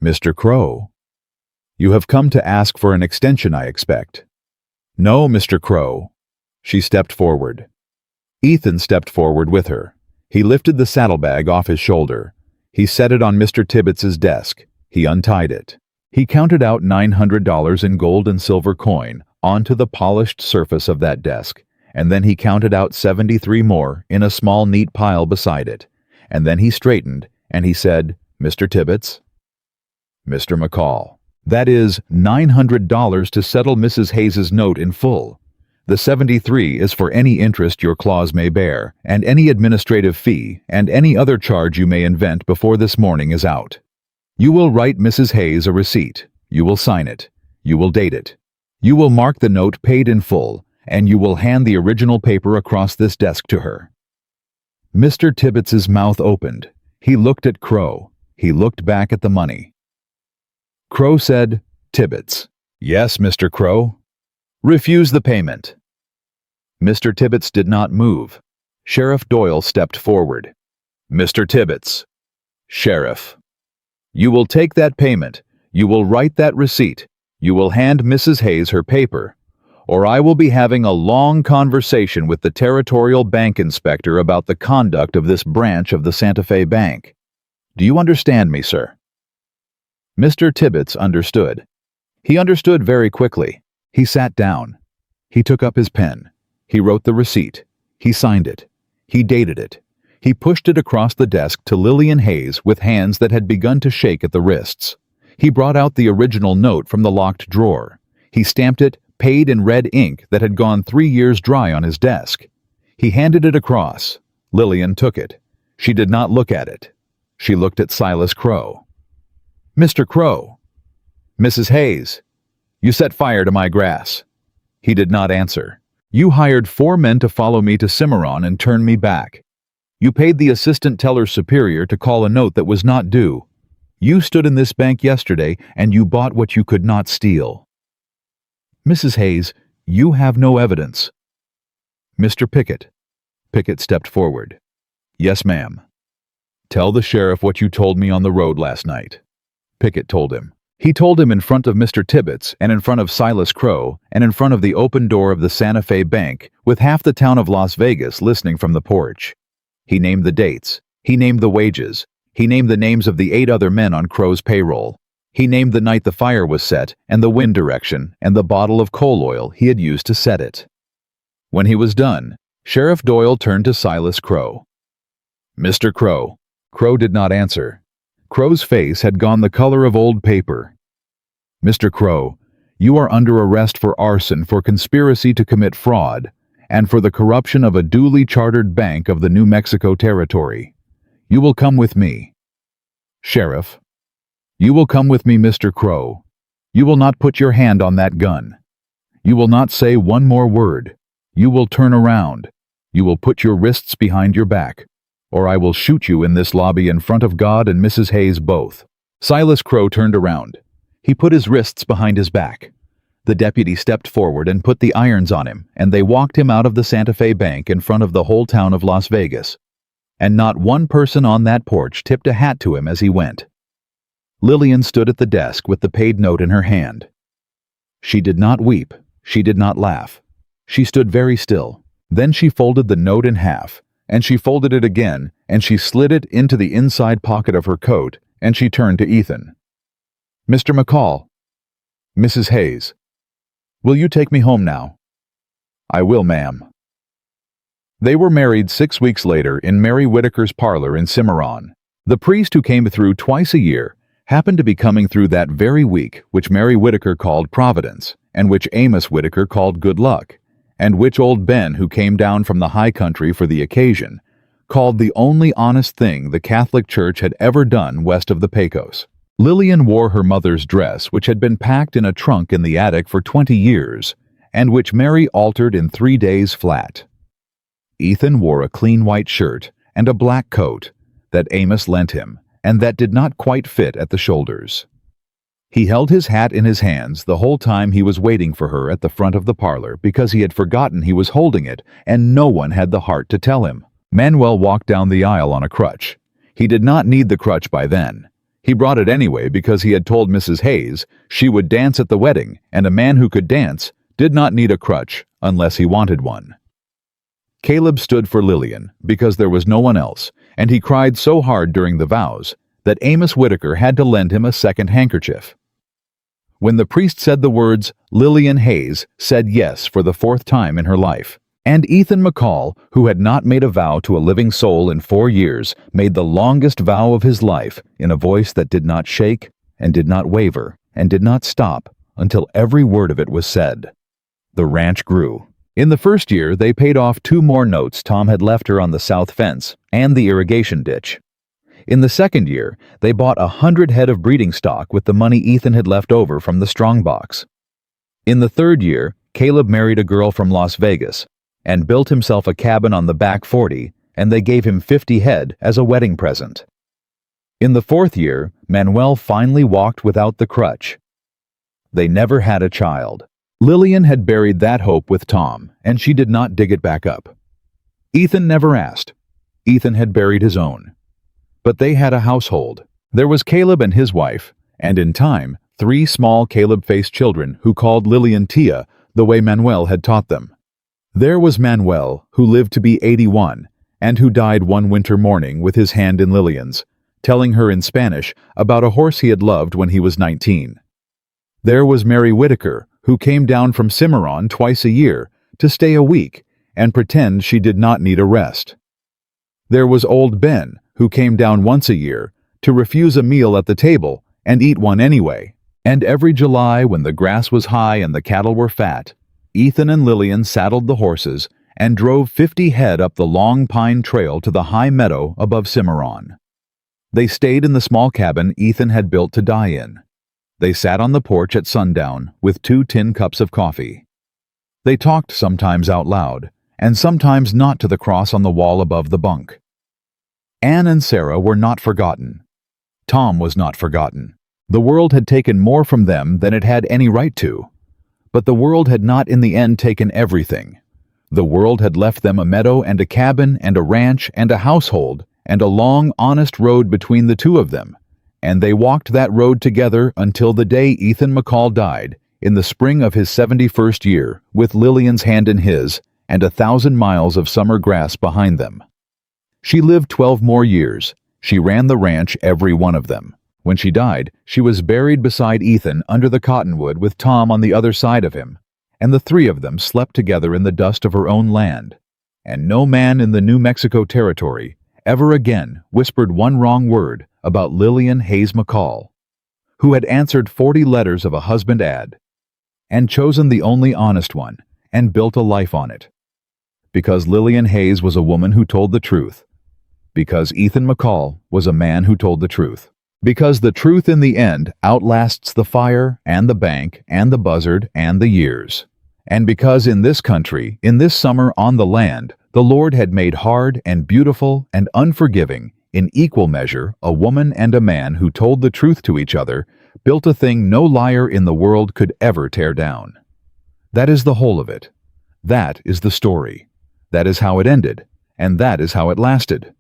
Mr. Crow? You have come to ask for an extension, I expect." "No, Mr. Crow." She stepped forward. Ethan stepped forward with her. He lifted the saddlebag off his shoulder. He set it on Mr. Tibbets's desk. He untied it. He counted out $900 in gold and silver coin onto the polished surface of that desk, and then he counted out 73 more in a small neat pile beside it. And then he straightened, and he said, "Mr. Tibbets?" "Mr. McCall. That is $900 to settle Mrs. Hayes's note in full. The 73 is for any interest your clause may bear, and any administrative fee, and any other charge you may invent before this morning is out. You will write Mrs. Hayes a receipt. You will sign it. You will date it. You will mark the note paid in full, and you will hand the original paper across this desk to her." Mr. Tibbets's mouth opened. He looked at Crow. He looked back at the money. Crow said, "Tibbets." "Yes, Mr. Crow." "Refuse the payment." Mr. Tibbets did not move. Sheriff Doyle stepped forward. "Mr. Tibbets." "Sheriff. You will take that payment. You will write that receipt. You will hand Mrs. Hayes her paper, or I will be having a long conversation with the territorial bank inspector about the conduct of this branch of the Santa Fe Bank. Do you understand me, sir?" Mr. Tibbets understood. He understood very quickly. He sat down. He took up his pen. He wrote the receipt. He signed it. He dated it. He pushed it across the desk to Lillian Hayes with hands that had begun to shake at the wrists. He brought out the original note from the locked drawer. He stamped it, paid in red ink that had gone 3 years dry on his desk. He handed it across. Lillian took it. She did not look at it. She looked at Silas Crow. "Mr. Crow." "Mrs. Hayes, you set fire to my grass." He did not answer. "You hired 4 men to follow me to Cimarron and turn me back. You paid the assistant teller superior to call a note that was not due. You stood in this bank yesterday and you bought what you could not steal." "Mrs. Hayes, you have no evidence." "Mr. Pickett." Pickett stepped forward. "Yes, ma'am." "Tell the sheriff what you told me on the road last night." Pickett told him. He told him in front of Mr. Tibbets and in front of Silas Crow and in front of the open door of the Santa Fe Bank with half the town of Las Vegas listening from the porch. He named the dates. He named the wages. He named the names of the 8 other men on Crow's payroll. He named the night the fire was set and the wind direction and the bottle of coal oil he had used to set it. When he was done, Sheriff Doyle turned to Silas Crow. "Mr. Crow." Crow did not answer. Crow's face had gone the color of old paper. "Mr. Crow, you are under arrest for arson for conspiracy to commit fraud and for the corruption of a duly chartered bank of the New Mexico Territory. You will come with me." "Sheriff." "You will come with me, Mr. Crow. You will not put your hand on that gun." You will not say one more word. You will turn around. You will put your wrists behind your back, or I will shoot you in this lobby in front of God and Mrs. Hayes both." Silas Crow turned around. He put his wrists behind his back. The deputy stepped forward and put the irons on him, and they walked him out of the Santa Fe Bank in front of the whole town of Las Vegas. And not one person on that porch tipped a hat to him as he went. Lillian stood at the desk with the paid note in her hand. She did not weep. She did not laugh. She stood very still. Then she folded the note in half, and she folded it again, and she slid it into the inside pocket of her coat, and she turned to Ethan. "Mr. McCall." "Mrs. Hayes." "Will you take me home now?" "I will, ma'am." They were married 6 weeks later in Mary Whitaker's parlor in Cimarron. The priest who came through twice a year happened to be coming through that very week, which Mary Whitaker called Providence, and which Amos Whitaker called Good Luck, and which old Ben, who came down from the high country for the occasion, called the only honest thing the Catholic Church had ever done west of the Pecos. Lillian wore her mother's dress, which had been packed in a trunk in the attic for 20 years, and which Mary altered in 3 days flat. Ethan wore a clean white shirt and a black coat that Amos lent him, and that did not quite fit at the shoulders. He held his hat in his hands the whole time he was waiting for her at the front of the parlor because he had forgotten he was holding it, and no one had the heart to tell him. Manuel walked down the aisle on a crutch. He did not need the crutch by then. He brought it anyway because he had told Mrs. Hayes she would dance at the wedding, and a man who could dance did not need a crutch unless he wanted one. Caleb stood for Lillian because there was no one else, and he cried so hard during the vows that Amos Whitaker had to lend him a second handkerchief. When the priest said the words, Lillian Hayes said yes for the 4th time in her life. And Ethan McCall, who had not made a vow to a living soul in 4 years, made the longest vow of his life in a voice that did not shake and did not waver and did not stop until every word of it was said. The ranch grew. In the first year, they paid off 2 more notes Tom had left her on the south fence and the irrigation ditch. In the second year, they bought 100 head of breeding stock with the money Ethan had left over from the strongbox. In the third year, Caleb married a girl from Las Vegas and built himself a cabin on the back 40, and they gave him 50 head as a wedding present. In the fourth year, Manuel finally walked without the crutch. They never had a child. Lillian had buried that hope with Tom, and she did not dig it back up. Ethan never asked. Ethan had buried his own. But they had a household. There was Caleb and his wife, and in time, 3 small Caleb-faced children who called Lillian Tia the way Manuel had taught them. There was Manuel, who lived to be 81, and who died one winter morning with his hand in Lillian's, telling her in Spanish about a horse he had loved when he was 19. There was Mary Whitaker, who came down from Cimarron twice a year to stay a week and pretend she did not need a rest. There was old Ben, who came down once a year to refuse a meal at the table and eat one anyway. And every July, when the grass was high and the cattle were fat, Ethan and Lillian saddled the horses and drove 50 head up the long pine trail to the high meadow above Cimarron. They stayed in the small cabin Ethan had built to die in. They sat on the porch at sundown with 2 tin cups of coffee. They talked sometimes out loud, and sometimes not to the cross on the wall above the bunk. Anne and Sarah were not forgotten. Tom was not forgotten. The world had taken more from them than it had any right to. But the world had not in the end taken everything. The world had left them a meadow and a cabin and a ranch and a household and a long, honest road between the 2 of them, and they walked that road together until the day Ethan McCall died, in the spring of his 71st year, with Lillian's hand in his and 1,000 miles of summer grass behind them. She lived 12 more years. She ran the ranch, every one of them. When she died, she was buried beside Ethan under the cottonwood with Tom on the other side of him, and the 3 of them slept together in the dust of her own land. And no man in the New Mexico Territory ever again whispered one wrong word about Lillian Hayes McCall, who had answered 40 letters of a husband ad, and chosen the only honest one, and built a life on it. Because Lillian Hayes was a woman who told the truth. Because Ethan McCall was a man who told the truth. Because the truth in the end outlasts the fire and the bank and the buzzard and the years. And because in this country, in this summer on the land, the Lord had made hard and beautiful and unforgiving, in equal measure, a woman and a man who told the truth to each other, built a thing no liar in the world could ever tear down. That is the whole of it. That is the story. That is how it ended, and that is how it lasted.